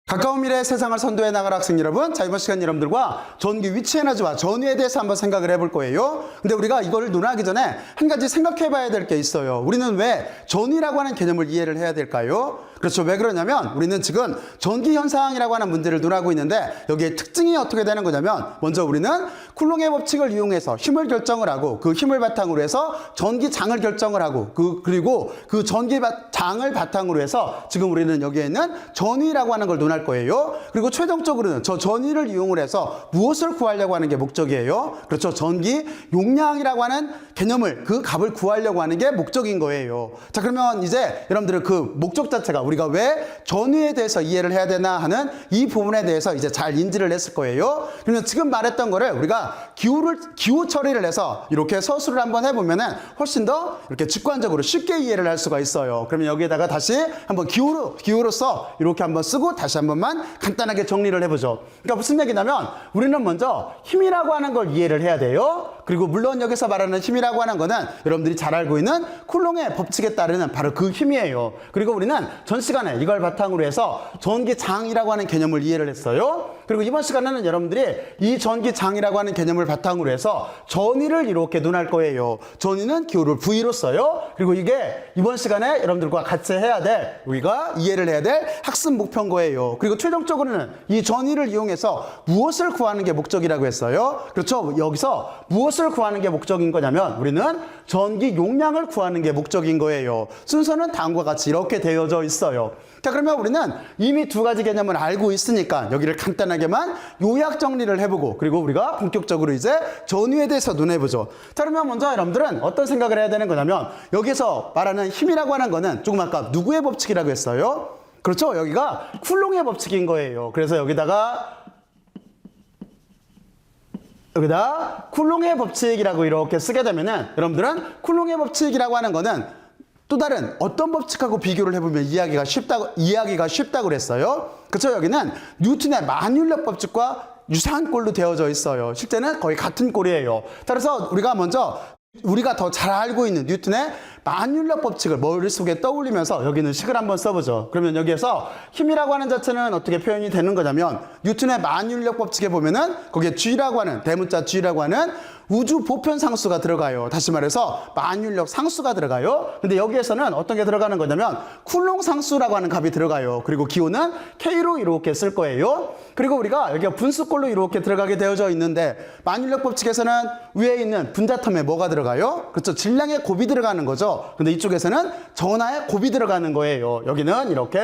가까운 미래의 세상을 선도해 나갈 학생 여러분, 자, 이번 시간 여러분들과 전기 위치 에너지와 전위에 대해서 한번 생각을 해볼 거예요. 근데 우리가 이걸 논하기 전에 한 가지 생각해 봐야 될 게 있어요. 우리는 왜 전위라고 하는 개념을 이해를 해야 될까요? 그렇죠. 왜 그러냐면 우리는 지금 전기 현상이라고 하는 문제를 논하고 있는데 여기에 특징이 어떻게 되는 거냐면, 먼저 우리는 쿨롱의 법칙을 이용해서 힘을 결정을 하고 그 힘을 바탕으로 해서 전기장을 결정을 하고 그리고 그 전기장을 바탕으로 해서 지금 우리는 여기에 있는 전위라고 하는 걸 논할 거예요. 그리고 최종적으로는 저 전위를 이용을 해서 무엇을 구하려고 하는 게 목적이에요. 그렇죠. 전기 용량이라고 하는 개념을, 그 값을 구하려고 하는 게 목적인 거예요. 자, 그러면 이제 여러분들은 그 목적 자체가 우리가 왜 전위에 대해서 이해를 해야 되나 하는 이 부분에 대해서 이제 잘 인지를 했을 거예요. 그러면 지금 말했던 거를 우리가 기호 처리를 해서 이렇게 서술을 한번 해보면은 훨씬 더 이렇게 직관적으로 쉽게 이해를 할 수가 있어요. 그러면 여기에다가 다시 한번 기호로서 이렇게 한번 쓰고 다시 한 번만 간단하게 정리를 해보죠. 그러니까 무슨 얘기냐면 우리는 먼저 힘이라고 하는 걸 이해를 해야 돼요. 그리고 물론 여기서 말하는 힘이라고 하는 거는 여러분들이 잘 알고 있는 쿨롱의 법칙에 따르는 바로 그 힘이에요. 그리고 우리는 전 시간에 이걸 바탕으로 해서 전기장이라고 하는 개념을 이해를 했어요. 그리고 이번 시간에는 여러분들이 이 전기장이라고 하는 개념을 바탕으로 해서 전위를 이렇게 논할 거예요. 전위는 기호를 V로 써요. 그리고 이게 이번 시간에 여러분들과 같이 해야 될, 우리가 이해를 해야 될 학습 목표인 거예요. 그리고 최종적으로는 이 전위를 이용해서 무엇을 구하는 게 목적이라고 했어요. 그렇죠. 여기서 무엇을 구하는 게 목적인 거냐면 우리는 전기 용량을 구하는 게 목적인 거예요. 순서는 다음과 같이 이렇게 되어져 있어요. 자, 그러면 우리는 이미 두 가지 개념을 알고 있으니까 여기를 간단하게만 요약 정리를 해보고 그리고 우리가 본격적으로 이제 전위에 대해서 논해보죠. 자, 그러면 먼저 여러분들은 어떤 생각을 해야 되는 거냐면 여기서 말하는 힘이라고 하는 거는 조금 아까 누구의 법칙이라고 했어요? 그렇죠. 여기가 쿨롱의 법칙인 거예요. 그래서 여기다 쿨롱의 법칙이라고 이렇게 쓰게 되면은 여러분들은 쿨롱의 법칙이라고 하는 거는 또 다른 어떤 법칙하고 비교를 해보면 이해하기가 쉽다고 그랬어요. 그렇죠. 여기는 뉴턴의 만율력 법칙과 유사한 꼴로 되어져 있어요. 실제는 거의 같은 꼴이에요. 따라서 우리가 더 잘 알고 있는 뉴턴의 만율력 법칙을 머릿속에 떠올리면서 여기는 식을 한번 써보죠. 그러면 여기에서 힘이라고 하는 자체는 어떻게 표현이 되는 거냐면 뉴턴의 만율력 법칙에 보면은 거기에 G라고 하는, 대문자 G라고 하는 우주 보편 상수가 들어가요. 다시 말해서 만율력 상수가 들어가요. 근데 여기에서는 어떤 게 들어가는 거냐면 쿨롱 상수라고 하는 값이 들어가요. 그리고 기호는 K로 이렇게 쓸 거예요. 그리고 우리가 여기가 분수꼴로 이렇게 들어가게 되어져 있는데 만율력 법칙에서는 위에 있는 분자텀에 뭐가 들어가요? 그렇죠. 질량의 곱이 들어가는 거죠. 근데 이쪽에서는 전하의 곱이 들어가는 거예요. 여기는 이렇게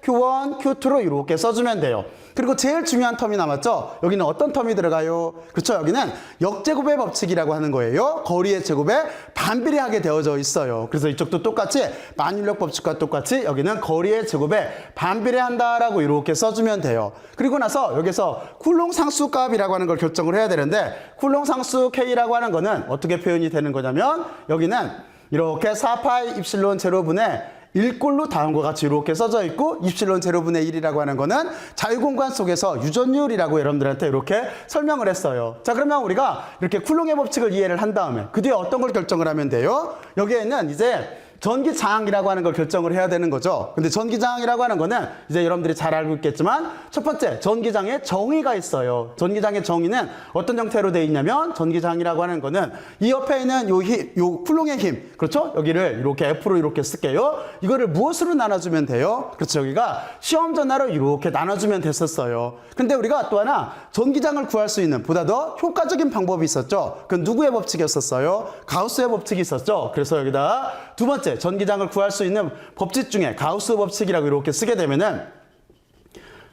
Q1, Q2로 이렇게 써주면 돼요. 그리고 제일 중요한 텀이 남았죠. 여기는 어떤 텀이 들어가요? 그렇죠. 여기는 역제곱의 법칙이라고 하는 거예요. 거리의 제곱에 반비례하게 되어져 있어요. 그래서 이쪽도 똑같이 만율력 법칙과 똑같이 여기는 거리의 제곱에 반비례한다라고 이렇게 써주면 돼요. 그리고 나서 여기서 쿨롱 상수 값이라고 하는 걸 결정을 해야 되는데 쿨롱 상수 K라고 하는 거는 어떻게 표현이 되는 거냐면 여기는 이렇게 4파이 입실론 제로분의 1꼴로 다음과 같이 이렇게 써져 있고 입실론 제로분의 1이라고 하는 거는 자유공간 속에서 유전율이라고 여러분들한테 이렇게 설명을 했어요. 자, 그러면 우리가 이렇게 쿨롱의 법칙을 이해를 한 다음에 그 뒤에 어떤 걸 결정을 하면 돼요? 여기에는 이제 전기장이라고 하는 걸 결정을 해야 되는 거죠. 근데 전기장이라고 하는 거는 이제 여러분들이 잘 알고 있겠지만 첫 번째, 전기장에 정의가 있어요. 전기장의 정의는 어떤 형태로 되어 있냐면 전기장이라고 하는 거는 이 옆에 있는 요 쿨롱의 힘, 그렇죠? 여기를 이렇게 F로 이렇게 쓸게요. 이거를 무엇으로 나눠주면 돼요? 그렇죠. 여기가 시험 전화로 이렇게 나눠주면 됐었어요. 근데 우리가 또 하나 전기장을 구할 수 있는 보다 더 효과적인 방법이 있었죠. 그건 누구의 법칙이었었어요? 가우스의 법칙이 있었죠. 그래서 여기다 두 번째, 전기장을 구할 수 있는 법칙 중에 가우스 법칙이라고 이렇게 쓰게 되면은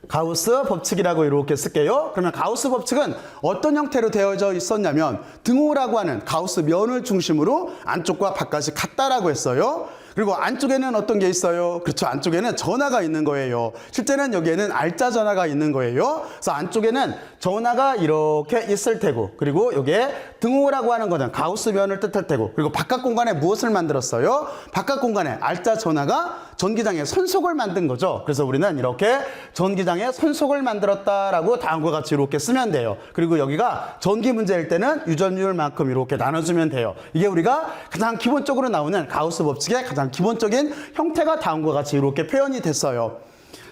가우스 법칙이라고 이렇게 쓸게요. 그러면 가우스 법칙은 어떤 형태로 되어져 있었냐면 등호라고 하는 가우스 면을 중심으로 안쪽과 바깥이 같다라고 했어요. 그리고 안쪽에는 어떤 게 있어요? 그렇죠. 안쪽에는 전하가 있는 거예요. 실제는 여기에는 알짜 전하가 있는 거예요. 그래서 안쪽에는 전하가 이렇게 있을 테고, 그리고 여기에 등호라고 하는 거는 가우스 면을 뜻할 테고, 그리고 바깥 공간에 무엇을 만들었어요? 바깥 공간에 알짜 전하가 전기장의 선속을 만든 거죠. 그래서 우리는 이렇게 전기장의 선속을 만들었다라고 다음과 같이 이렇게 쓰면 돼요. 그리고 여기가 전기 문제일 때는 유전율만큼 이렇게 나눠주면 돼요. 이게 우리가 가장 기본적으로 나오는 가우스 법칙의 가장 기본적인 형태가 다음과 같이 이렇게 표현이 됐어요.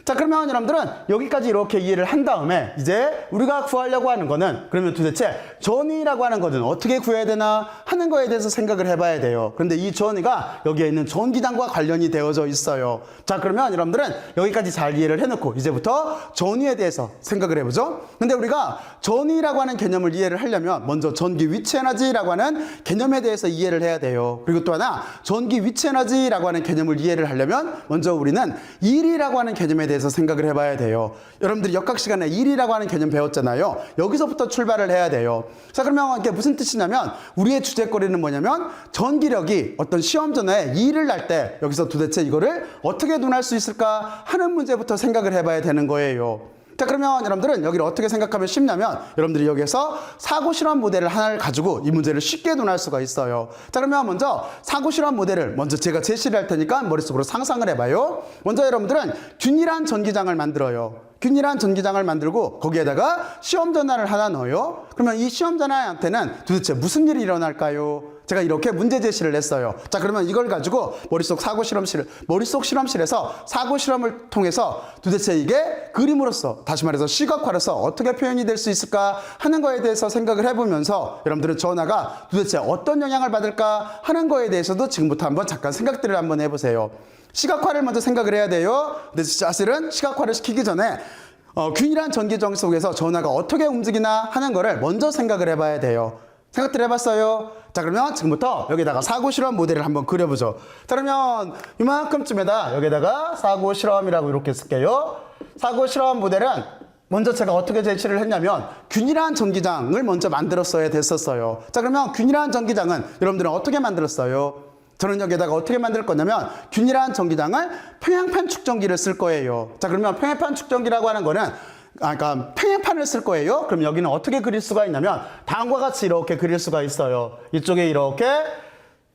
자, 그러면 여러분들은 여기까지 이렇게 이해를 한 다음에 이제 우리가 구하려고 하는 거는 그러면 도대체 전위라고 하는 거는 어떻게 구해야 되나 하는 거에 대해서 생각을 해봐야 돼요. 그런데 이 전위가 여기에 있는 전기장과 관련이 되어져 있어요. 자, 그러면 여러분들은 여기까지 잘 이해를 해놓고 이제부터 전위에 대해서 생각을 해보죠. 근데 우리가 전위라고 하는 개념을 이해를 하려면 먼저 전기 위치 에너지라고 하는 개념에 대해서 이해를 해야 돼요. 그리고 또 하나 전기 위치 에너지라고 하는 개념을 이해를 하려면 먼저 우리는 일이라고 하는 개념에 대해서 생각을 해봐야 돼요. 여러분들이 역학 시간에 일이라고 하는 개념 배웠잖아요. 여기서부터 출발을 해야 돼요. 자, 그러면 이게 무슨 뜻이냐면 우리의 주제거리는 뭐냐면 전기력이 어떤 시험 전에 일을 할 때 여기서 도대체 이거를 어떻게 논할 수 있을까 하는 문제부터 생각을 해봐야 되는 거예요. 자, 그러면 여러분들은 여기를 어떻게 생각하면 쉽냐면 여러분들이 여기에서 사고 실험 모델을 하나를 가지고 이 문제를 쉽게 논할 수가 있어요. 자, 그러면 먼저 사고 실험 모델을 먼저 제가 제시를 할 테니까 머릿속으로 상상을 해봐요. 먼저 여러분들은 균일한 전기장을 만들어요. 균일한 전기장을 만들고 거기에다가 시험 전화를 하나 넣어요. 그러면 이 시험 전화한테는 도대체 무슨 일이 일어날까요? 제가 이렇게 문제 제시를 했어요. 자, 그러면 이걸 가지고 머릿속 실험실에서 사고 실험을 통해서 도대체 이게 그림으로서 다시 말해서 시각화로서 어떻게 표현이 될 수 있을까 하는 거에 대해서 생각을 해보면서 여러분들은 전화가 도대체 어떤 영향을 받을까 하는 거에 대해서도 지금부터 한번 잠깐 생각들을 한번 해보세요. 시각화를 먼저 생각을 해야 돼요. 근데 사실은 시각화를 시키기 전에 균일한 전기장 속에서 전화가 어떻게 움직이나 하는 거를 먼저 생각을 해봐야 돼요. 생각들 해봤어요? 자, 그러면 지금부터 여기다가 사고 실험 모델을 한번 그려보죠. 자, 그러면 이만큼쯤에다 여기다가 사고 실험이라고 이렇게 쓸게요. 사고 실험 모델은 먼저 제가 어떻게 제시를 했냐면 균일한 전기장을 먼저 만들었어야 됐었어요. 자, 그러면 균일한 전기장은 여러분들은 어떻게 만들었어요? 저는 여기다가 어떻게 만들 거냐면 균일한 전기장을 평행판 축전기를 쓸 거예요. 자, 그러면 평행판 축전기라고 하는 거는 그러니까 평행판을 쓸 거예요. 그럼 여기는 어떻게 그릴 수가 있냐면 다음과 같이 이렇게 그릴 수가 있어요. 이쪽에 이렇게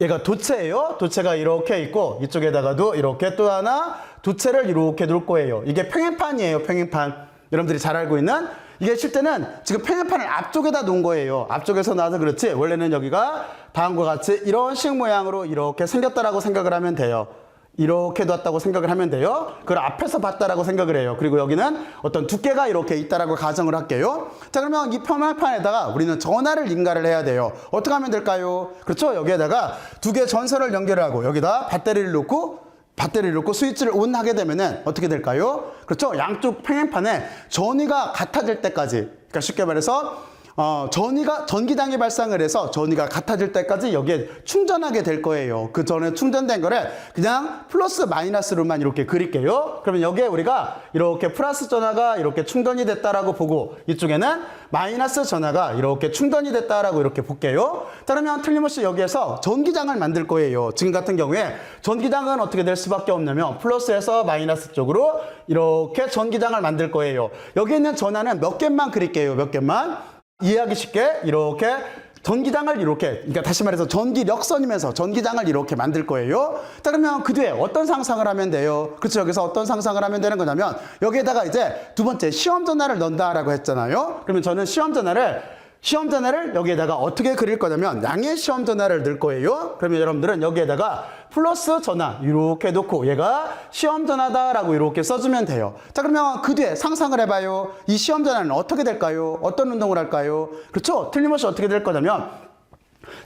얘가 도체예요. 도체가 이렇게 있고 이쪽에다가도 이렇게 또 하나 도체를 이렇게 놓을 거예요. 이게 평행판이에요. 평행판. 여러분들이 잘 알고 있는 이게 실제는 지금 평행판을 앞쪽에다 놓은 거예요. 앞쪽에서 나와서 그렇지 원래는 여기가 다음과 같이 이런 식 모양으로 이렇게 생겼다라고 생각을 하면 돼요. 이렇게 놨다고 생각을 하면 돼요. 그걸 앞에서 봤다라고 생각을 해요. 그리고 여기는 어떤 두께가 이렇게 있다라고 가정을 할게요. 자, 그러면 이 평행판에다가 우리는 전하를 인가를 해야 돼요. 어떻게 하면 될까요? 그렇죠? 여기에다가 두 개의 전선을 연결하고 여기다 배터리를 놓고 스위치를 ON 하게 되면은 어떻게 될까요? 그렇죠? 양쪽 평행판에 전위가 같아질 때까지, 그러니까 쉽게 말해서 전기장이 발생을 해서 전위가 같아질 때까지 여기에 충전하게 될 거예요. 그 전에 충전된 거를 그냥 플러스 마이너스로만 이렇게 그릴게요. 그러면 여기에 우리가 이렇게 플러스 전화가 이렇게 충전이 됐다라고 보고 이쪽에는 마이너스 전화가 이렇게 충전이 됐다라고 이렇게 볼게요. 자, 그러면 틀림없이 여기에서 전기장을 만들 거예요. 지금 같은 경우에 전기장은 어떻게 될 수밖에 없냐면 플러스에서 마이너스 쪽으로 이렇게 전기장을 만들 거예요. 여기 있는 전화는 몇 개만 그릴게요. 몇 개만. 이해하기 쉽게 이렇게 전기장을 이렇게, 그러니까 다시 말해서 전기력선이면서 전기장을 이렇게 만들 거예요. 자, 그러면 그 뒤에 어떤 상상을 하면 돼요? 그렇죠? 여기서 어떤 상상을 하면 되는 거냐면 여기에다가 이제 두 번째 시험 전화를 넣는다라고 했잖아요. 그러면 저는 시험 전화를 여기에다가 어떻게 그릴 거냐면 양의 시험 전화를 넣을 거예요. 그러면 여러분들은 여기에다가 플러스 전화 이렇게 놓고 얘가 시험 전화다라고 이렇게 써주면 돼요. 자, 그러면 그 뒤에 상상을 해봐요. 이 시험 전화는 어떻게 될까요? 어떤 운동을 할까요? 그렇죠? 틀림없이 어떻게 될 거냐면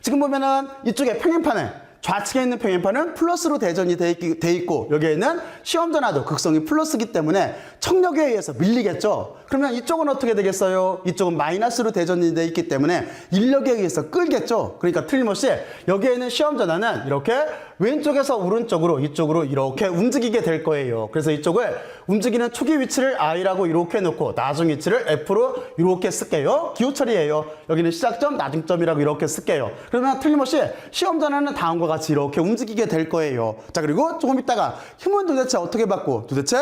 지금 보면은 이쪽에 평행판에 좌측에 있는 평행판은 플러스로 대전이 돼 있고 여기에 있는 시험 전화도 극성이 플러스기 때문에 청력에 의해서 밀리겠죠. 그러면 이쪽은 어떻게 되겠어요? 이쪽은 마이너스로 대전이 돼 있기 때문에 인력에 의해서 끌겠죠. 그러니까 틀림없이 여기에 있는 시험 전화는 이렇게 왼쪽에서 오른쪽으로 이쪽으로 이렇게 움직이게 될 거예요. 그래서 이쪽을 움직이는 초기 위치를 I라고 이렇게 놓고 나중 위치를 F로 이렇게 쓸게요. 기호 처리예요. 여기는 시작점, 나중점이라고 이렇게 쓸게요. 그러면 틀림없이 시험 전화는 다음과 같이 이렇게 움직이게 될 거예요. 자, 그리고 조금 있다가 힘은 도대체 어떻게 받고 도대체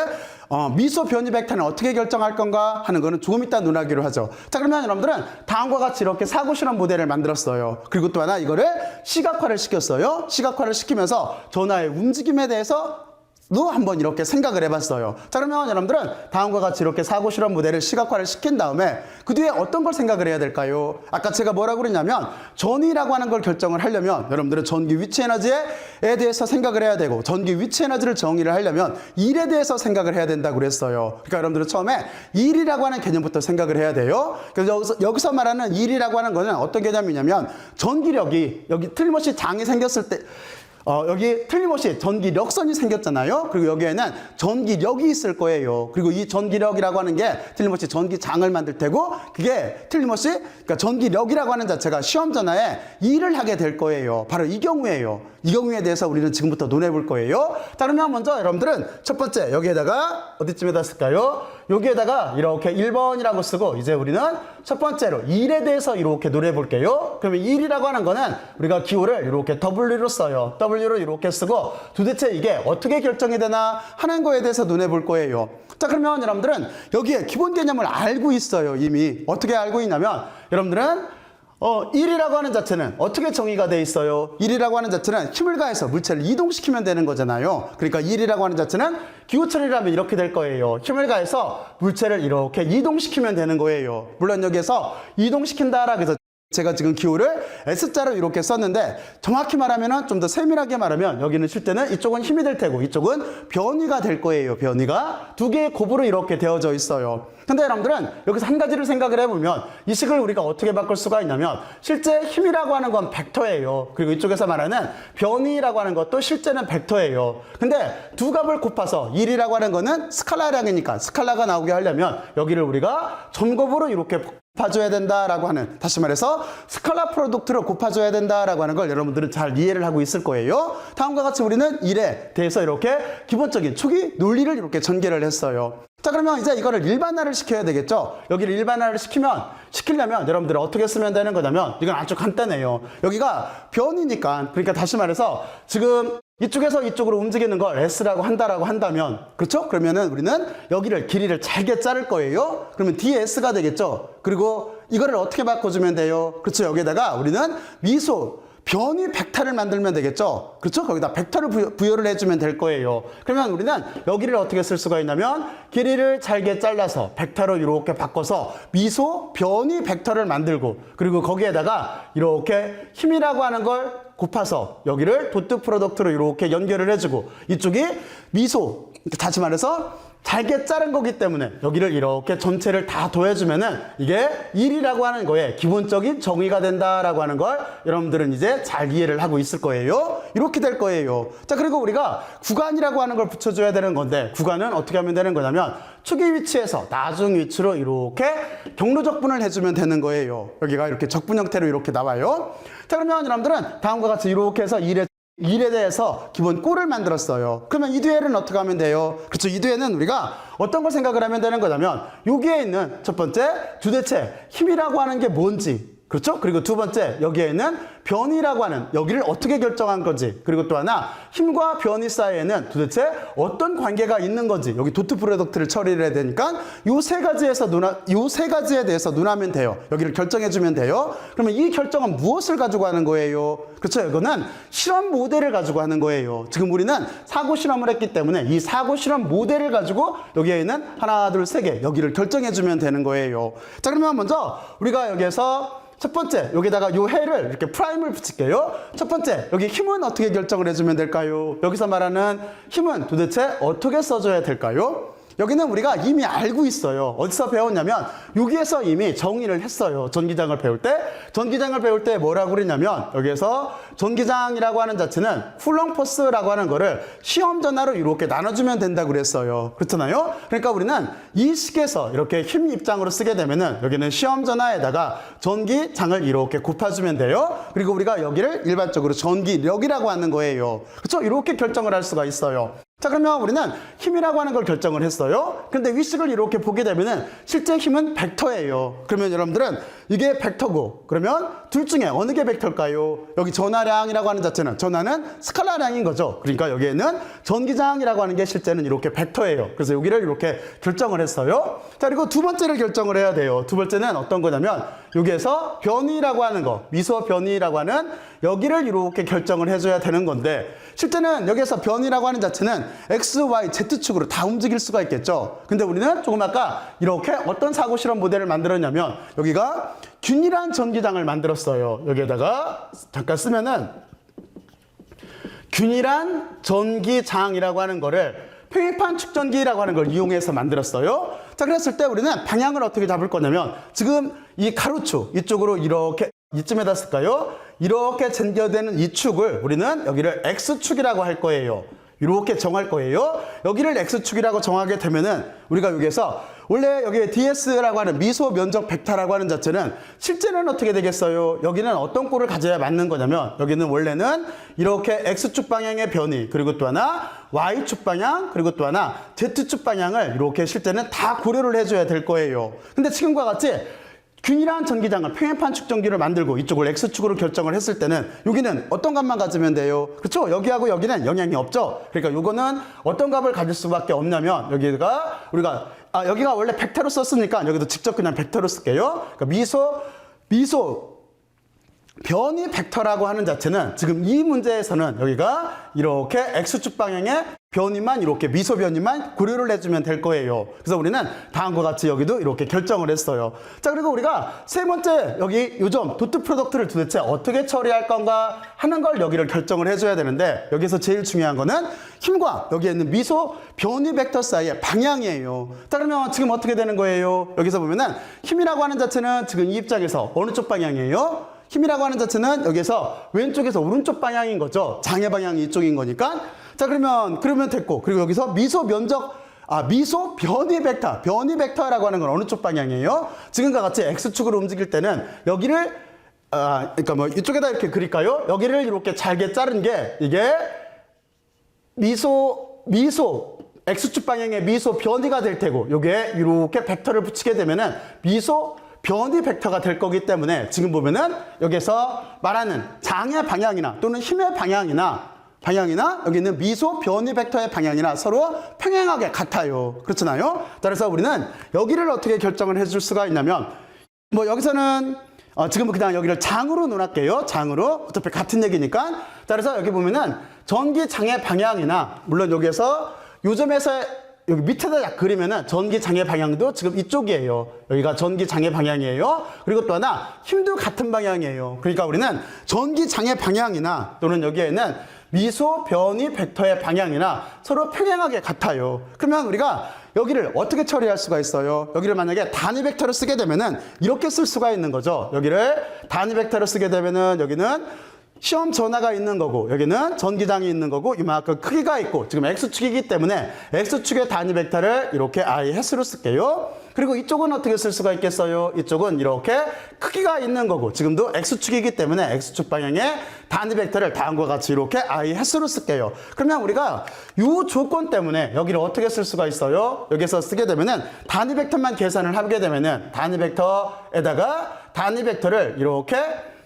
미소 변이 벡터는 어떻게 결정할 건가 하는 거는 조금 이따 논하기로 하죠. 자, 그러면 여러분들은 다음과 같이 이렇게 사고 실험 모델을 만들었어요. 그리고 또 하나 이거를 시각화를 시켰어요. 시각화를 시키면서 전화의 움직임에 대해서 한번 이렇게 생각을 해봤어요. 자, 그러면 여러분들은 다음과 같이 이렇게 사고 실험 모델을 시각화를 시킨 다음에 그 뒤에 어떤 걸 생각을 해야 될까요? 아까 제가 뭐라고 그랬냐면 전위라고 하는 걸 결정을 하려면 여러분들은 전기 위치 에너지에 대해서 생각을 해야 되고 전기 위치 에너지를 정의를 하려면 일에 대해서 생각을 해야 된다고 그랬어요. 그러니까 여러분들은 처음에 일이라고 하는 개념부터 생각을 해야 돼요. 그래서 여기서 말하는 일이라고 하는 거는 어떤 개념이냐면 전기력이 여기 틀림없이 장이 생겼을 때 여기 틀림없이 전기력선이 생겼잖아요. 그리고 여기에는 전기력이 있을 거예요. 그리고 이 전기력이라고 하는 게 틀림없이 전기장을 만들 테고 그게 틀림없이 그러니까 전기력이라고 하는 자체가 시험 전화에 일을 하게 될 거예요. 바로 이 경우에요. 이 경우에 대해서 우리는 지금부터 논해 볼 거예요. 자, 그러면 먼저 여러분들은 첫 번째 여기에다가 어디쯤에다 쓸까요? 여기에다가 이렇게 1번이라고 쓰고 이제 우리는 첫 번째로 일에 대해서 이렇게 논해 볼게요. 그러면 일이라고 하는 거는 우리가 기호를 이렇게 W로 써요. W로 이렇게 쓰고 도대체 이게 어떻게 결정이 되나 하는 거에 대해서 논해 볼 거예요. 자, 그러면 여러분들은 여기에 기본 개념을 알고 있어요. 이미 어떻게 알고 있냐면 여러분들은 1이라고 하는 자체는 어떻게 정의가 돼 있어요? 1이라고 하는 자체는 힘을 가해서 물체를 이동시키면 되는 거잖아요. 그러니까 1이라고 하는 자체는 기호처리라면 이렇게 될 거예요. 힘을 가해서 물체를 이렇게 이동시키면 되는 거예요. 물론 여기에서 이동시킨다라고 해서 제가 지금 기호를 S자로 이렇게 썼는데 정확히 말하면 좀 더 세밀하게 말하면 여기는 쉴 때는 이쪽은 힘이 될 테고 이쪽은 변위가 될 거예요. 변위가 두 개의 곱으로 이렇게 되어져 있어요. 근데 여러분들은 여기서 한 가지를 생각을 해보면 이 식을 우리가 어떻게 바꿀 수가 있냐면 실제 힘이라고 하는 건 벡터예요. 그리고 이쪽에서 말하는 변위라고 하는 것도 실제는 벡터예요. 근데 두 값을 곱해서 1이라고 하는 거는 스칼라량이니까 스칼라가 나오게 하려면 여기를 우리가 점곱으로 이렇게 곱아줘야 된다라고 하는 다시 말해서 스칼라 프로덕트로 곱아줘야 된다라고 하는 걸 여러분들은 잘 이해를 하고 있을 거예요. 다음과 같이 우리는 일에 대해서 이렇게 기본적인 초기 논리를 이렇게 전개를 했어요. 자, 그러면 이제 이거를 일반화를 시켜야 되겠죠. 여기를 일반화를 시키려면 여러분들은 어떻게 쓰면 되는 거냐면 이건 아주 간단해요. 여기가 변이니까 그러니까 다시 말해서 지금 이쪽에서 이쪽으로 움직이는 걸 S라고 한다면 그렇죠? 그러면은 우리는 여기를 길이를 잘게 자를 거예요. 그러면 DS가 되겠죠. 그리고 이거를 어떻게 바꿔주면 돼요? 그렇죠? 여기에다가 우리는 미소 변이 벡터를 만들면 되겠죠. 그렇죠? 거기다 벡터를 부여를 해주면 될 거예요. 그러면 우리는 여기를 어떻게 쓸 수가 있냐면 길이를 잘게 잘라서 벡터로 이렇게 바꿔서 미소 변이 벡터를 만들고 그리고 거기에다가 이렇게 힘이라고 하는 걸 곱해서 여기를 도트 프로덕트로 이렇게 연결을 해주고 이쪽이 미소 다시 말해서 잘게 자른 거기 때문에 여기를 이렇게 전체를 다 더해주면은 이게 1이라고 하는 거에 기본적인 정의가 된다라고 하는 걸 여러분들은 이제 잘 이해를 하고 있을 거예요. 이렇게 될 거예요. 자, 그리고 우리가 구간이라고 하는 걸 붙여줘야 되는 건데 구간은 어떻게 하면 되는 거냐면 초기 위치에서 나중 위치로 이렇게 경로 적분을 해주면 되는 거예요. 여기가 이렇게 적분 형태로 이렇게 나와요. 자, 그러면 여러분들은 다음과 같이 이렇게 해서 일에 대해서 기본 꼴을 만들었어요. 그러면 이 뒤에는 어떻게 하면 돼요? 그렇죠. 이 뒤에는 우리가 어떤 걸 생각을 하면 되는 거냐면 여기에 있는 첫 번째 도대체 힘이라고 하는 게 뭔지 그렇죠? 그리고 두 번째 여기에는 변이라고 하는 여기를 어떻게 결정한 건지 그리고 또 하나 힘과 변이 사이에는 도대체 어떤 관계가 있는 건지 여기 도트 프로덕트를 처리를 해야 되니까 요 세 가지에 대해서 논하면 돼요. 여기를 결정해 주면 돼요. 그러면 이 결정은 무엇을 가지고 하는 거예요? 그렇죠? 이거는 실험 모델을 가지고 하는 거예요. 지금 우리는 사고 실험을 했기 때문에 이 사고 실험 모델을 가지고 여기에 있는 하나, 둘, 세 개 여기를 결정해 주면 되는 거예요. 자, 그러면 먼저 우리가 여기에서 첫 번째 여기다가 요 해를 이렇게 프라임을 붙일게요. 첫 번째 여기 힘은 어떻게 결정을 해주면 될까요? 여기서 말하는 힘은 도대체 어떻게 써줘야 될까요? 여기는 우리가 이미 알고 있어요. 어디서 배웠냐면 여기에서 이미 정의를 했어요. 전기장을 배울 때 뭐라고 그랬냐면 여기에서 전기장이라고 하는 자체는 쿨롱 포스라고 하는 거를 시험 전화로 이렇게 나눠주면 된다고 그랬어요. 그렇잖아요? 그러니까 우리는 이 식에서 이렇게 힘 입장으로 쓰게 되면은 여기는 시험 전화에다가 전기장을 이렇게 곱해주면 돼요. 그리고 우리가 여기를 일반적으로 전기력이라고 하는 거예요. 그렇죠? 이렇게 결정을 할 수가 있어요. 자, 그러면 우리는 힘이라고 하는 걸 결정을 했어요. 근데 위식을 이렇게 보게 되면은 실제 힘은 벡터예요. 그러면 여러분들은 이게 벡터고 그러면 둘 중에 어느 게 벡터일까요? 여기 전하량이라고 하는 자체는 전하는 스칼라량인 거죠. 그러니까 여기에는 전기장이라고 하는 게 실제는 이렇게 벡터예요. 그래서 여기를 이렇게 결정을 했어요. 자, 그리고 두 번째를 결정을 해야 돼요. 두 번째는 어떤 거냐면 여기에서 변위라고 하는 거, 미소 변위라고 하는 여기를 이렇게 결정을 해줘야 되는 건데 실제는 여기에서 변이라고 하는 자체는 X, Y, Z축으로 다 움직일 수가 있겠죠. 근데 우리는 조금 아까 이렇게 어떤 사고 실험 모델을 만들었냐면 여기가 균일한 전기장을 만들었어요. 여기에다가 잠깐 쓰면은 균일한 전기장이라고 하는 거를 평행판 축전기라고 하는 걸 이용해서 만들었어요. 자, 그랬을 때 우리는 방향을 어떻게 잡을 거냐면 지금 이 가로축 이쪽으로 이렇게 이쯤에다 쓸까요? 이렇게 전개되는 이 축을 우리는 여기를 X축이라고 할 거예요. 이렇게 정할 거예요. 여기를 X축이라고 정하게 되면은 우리가 여기에서 원래 여기 DS라고 하는 미소 면적 벡터라고 하는 자체는 실제는 어떻게 되겠어요? 여기는 어떤 꼴을 가져야 맞는 거냐면 여기는 원래는 이렇게 X축 방향의 변이 그리고 또 하나 Y축 방향 그리고 또 하나 Z축 방향을 이렇게 실제는 다 고려를 해줘야 될 거예요. 근데 지금과 같이 균일한 전기장을 평행판 축전기를 만들고 이쪽을 X축으로 결정을 했을 때는 여기는 어떤 값만 가지면 돼요? 그렇죠? 여기하고 여기는 영향이 없죠? 그러니까 요거는 어떤 값을 가질 수밖에 없냐면 여기가 우리가 여기가 원래 벡터로 썼으니까 여기도 직접 그냥 벡터로 쓸게요. 그러니까 미소 변이 벡터라고 하는 자체는 지금 이 문제에서는 여기가 이렇게 X축 방향의 변이만 이렇게 미소 변이만 고려를 해주면 될 거예요. 그래서 우리는 다음과 같이 여기도 이렇게 결정을 했어요. 자, 그리고 우리가 세 번째 여기 요점 도트 프로덕트를 도대체 어떻게 처리할 건가 하는 걸 여기를 결정을 해줘야 되는데 여기서 제일 중요한 거는 힘과 여기에 있는 미소 변이 벡터 사이의 방향이에요. 자, 그러면 지금 어떻게 되는 거예요? 여기서 보면은 힘이라고 하는 자체는 지금 이 입장에서 어느 쪽 방향이에요? 힘이라고 하는 자체는 여기서 왼쪽에서 오른쪽 방향인 거죠. 장의 방향이 이쪽인 거니까. 자, 그러면 됐고. 그리고 여기서 미소 변이 벡터라고 하는 건 어느 쪽 방향이에요? 지금과 같이 X축으로 움직일 때는 여기를, 그러니까 뭐 이쪽에다 이렇게 그릴까요? 여기를 이렇게 잘게 자른 게 이게 X축 방향의 미소 변이가 될 테고, 요게 이렇게 벡터를 붙이게 되면은 미소 변이 벡터가 될 거기 때문에 지금 보면은 여기서 말하는 장의 방향이나 또는 힘의 방향이나 여기 있는 미소 변이 벡터의 방향이나 서로 평행하게 같아요. 그렇잖아요? 그래서 우리는 여기를 어떻게 결정을 해줄 수가 있냐면 뭐 여기서는 지금은 그냥 여기를 장으로 논할게요. 장으로. 어차피 같은 얘기니까. 자, 그래서 여기 보면은 전기장의 방향이나 물론 여기에서 요점에서 여기 밑에다 그리면은 전기장의 방향도 지금 이쪽이에요. 여기가 전기장의 방향이에요. 그리고 또 하나 힘도 같은 방향이에요. 그러니까 우리는 전기장의 방향이나 또는 여기에는 미소 변이 벡터의 방향이나 서로 평행하게 같아요. 그러면 우리가 여기를 어떻게 처리할 수가 있어요? 여기를 만약에 단위 벡터로 쓰게 되면은 이렇게 쓸 수가 있는 거죠. 여기를 단위 벡터로 쓰게 되면은 여기는 시험 전하가 있는 거고 여기는 전기장이 있는 거고 이만큼 크기가 있고 지금 X축이기 때문에 X축의 단위 벡터를 이렇게 IS로 쓸게요. 그리고 이쪽은 어떻게 쓸 수가 있겠어요? 이쪽은 이렇게 크기가 있는 거고 지금도 X축이기 때문에 X축 방향의 단위 벡터를 다음과 같이 이렇게 IS로 쓸게요. 그러면 우리가 이 조건 때문에 여기를 어떻게 쓸 수가 있어요? 여기서 쓰게 되면은 단위 벡터만 계산을 하게 되면은 단위 벡터에다가 단위 벡터를 이렇게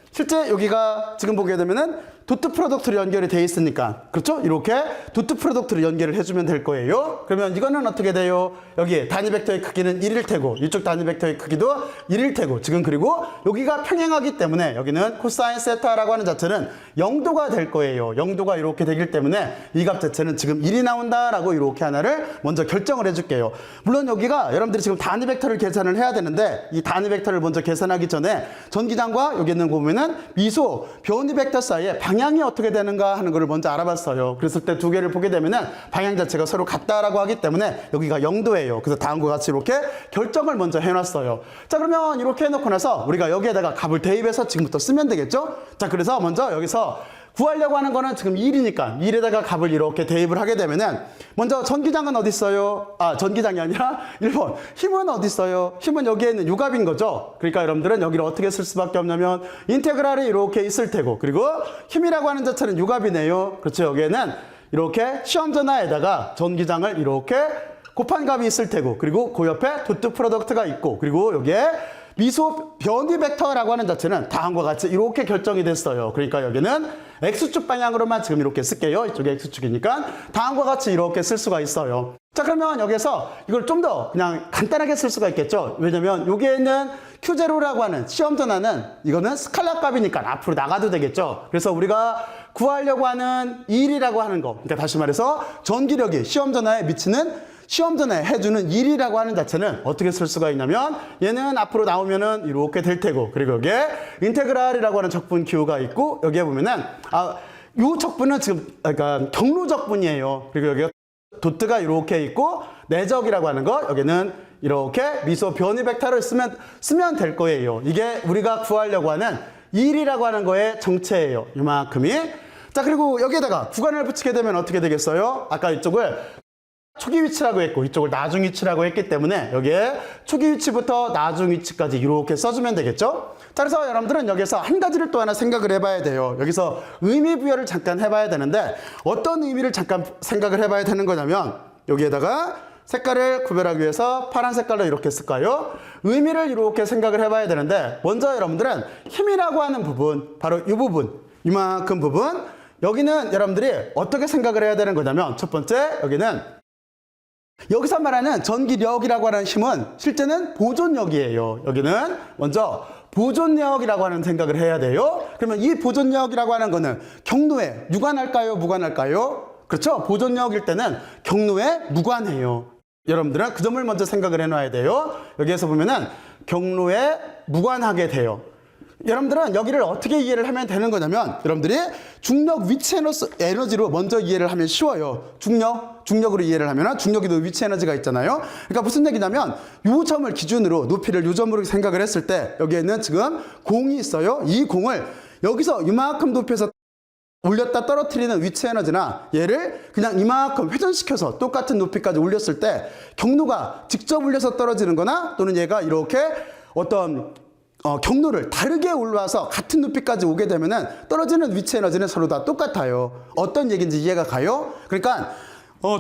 실제 여기가 지금 보게 되면은 도트 프로덕트로 연결이 돼 있으니까 그렇죠? 이렇게 도트 프로덕트로 연결을 해주면 될 거예요. 그러면 이거는 어떻게 돼요? 여기 단위 벡터의 크기는 1일 테고 이쪽 단위 벡터의 크기도 1일 테고 지금 그리고 여기가 평행하기 때문에 여기는 코사인 세타라고 하는 자체는 0도가 될 거예요. 0도가 이렇게 되기 때문에 이 값 자체는 지금 1이 나온다라고 이렇게 하나를 먼저 결정을 해줄게요. 물론 여기가 여러분들이 지금 단위 벡터를 계산을 해야 되는데 이 단위 벡터를 먼저 계산하기 전에 전기장과 여기 있는 거 보면은 미소 변이 벡터 사이에 방향이 어떻게 되는가 하는 것을 먼저 알아봤어요. 그랬을 때 두 개를 보게 되면은 방향 자체가 서로 같다라고 하기 때문에 여기가 0도예요. 그래서 다음과 같이 이렇게 결정을 먼저 해놨어요. 자, 그러면 이렇게 해놓고 나서 우리가 여기에다가 값을 대입해서 지금부터 쓰면 되겠죠? 자, 그래서 먼저 여기서 구하려고 하는 거는 지금 1이니까 1에다가 값을 이렇게 대입을 하게 되면은 먼저 전기장은 어디 있어요? 전기장이 아니라 1번 힘은 어디 있어요? 힘은 여기에 있는 요 값인 거죠. 그러니까 여러분들은 여기를 어떻게 쓸 수밖에 없냐면 인테그랄이 이렇게 있을 테고 그리고 힘이라고 하는 자체는 요 값이네요. 그렇죠. 여기에는 이렇게 시험 전화에다가 전기장을 이렇게 곱한 값이 있을 테고 그리고 그 옆에 도트 프로덕트가 있고 그리고 여기에 미소 변이 벡터라고 하는 자체는 다음과 같이 이렇게 결정이 됐어요. 그러니까 여기는 X축 방향으로만 지금 이렇게 쓸게요. 이쪽에 X축이니까 다음과 같이 이렇게 쓸 수가 있어요. 자, 그러면 여기서 이걸 좀 더 그냥 간단하게 쓸 수가 있겠죠. 왜냐면 여기에는 Q0라고 하는 시험 전화는 이거는 스칼라 값이니까 앞으로 나가도 되겠죠. 그래서 우리가 구하려고 하는 1이라고 하는 거, 그러니까 다시 말해서 전기력이 시험 전화에 미치는 시험 전에 해주는 1이라고 하는 자체는 어떻게 쓸 수가 있냐면 얘는 앞으로 나오면은 이렇게 될 테고, 그리고 여기에 인테그랄이라고 하는 적분 Q가 있고, 여기에 보면은 요 적분은 지금 그러니까 경로 적분이에요. 그리고 여기가 도트가 이렇게 있고 내적이라고 하는 거, 여기는 이렇게 미소 변이 벡터를 쓰면 될 거예요. 이게 우리가 구하려고 하는 1이라고 하는 거의 정체예요. 이만큼이. 자, 그리고 여기에다가 구간을 붙이게 되면 어떻게 되겠어요? 아까 이쪽을 초기 위치라고 했고 이쪽을 나중 위치라고 했기 때문에 여기에 초기 위치부터 나중 위치까지 이렇게 써주면 되겠죠? 자, 그래서 여러분들은 여기서 한 가지를 또 하나 생각을 해봐야 돼요. 여기서 의미 부여를 잠깐 해봐야 되는데 어떤 의미를 잠깐 생각을 해봐야 되는 거냐면 여기에다가 색깔을 구별하기 위해서 파란 색깔로 이렇게 쓸까요? 의미를 이렇게 생각을 해봐야 되는데 먼저 여러분들은 힘이라고 하는 부분, 바로 이 부분, 이만큼 부분, 여기는 여러분들이 어떻게 생각을 해야 되는 거냐면 첫 번째, 여기서 말하는 전기력이라고 하는 힘은 실제는 보존력이에요. 여기는 먼저 보존력이라고 하는 생각을 해야 돼요. 그러면 이 보존력이라고 하는 거는 경로에 유관할까요? 무관할까요? 그렇죠? 보존력일 때는 경로에 무관해요. 여러분들은 그 점을 먼저 생각을 해놔야 돼요. 여기에서 보면은 경로에 무관하게 돼요. 여러분들은 여기를 어떻게 이해를 하면 되는 거냐면 여러분들이 중력 위치 에너지로 먼저 이해를 하면 쉬워요. 중력으로 이해를 하면 중력에도 위치 에너지가 있잖아요. 그러니까 무슨 얘기냐면 요 점을 기준으로 높이를 요 점으로 생각을 했을 때 여기에는 지금 공이 있어요. 이 공을 여기서 이만큼 높이에서 올렸다 떨어뜨리는 위치 에너지나 얘를 그냥 이만큼 회전시켜서 똑같은 높이까지 올렸을 때 경로가 직접 올려서 떨어지는 거나 또는 얘가 이렇게 어떤 경로를 다르게 올라와서 같은 높이까지 오게 되면은 떨어지는 위치 에너지는 서로 다 똑같아요. 어떤 얘기인지 이해가 가요? 그러니까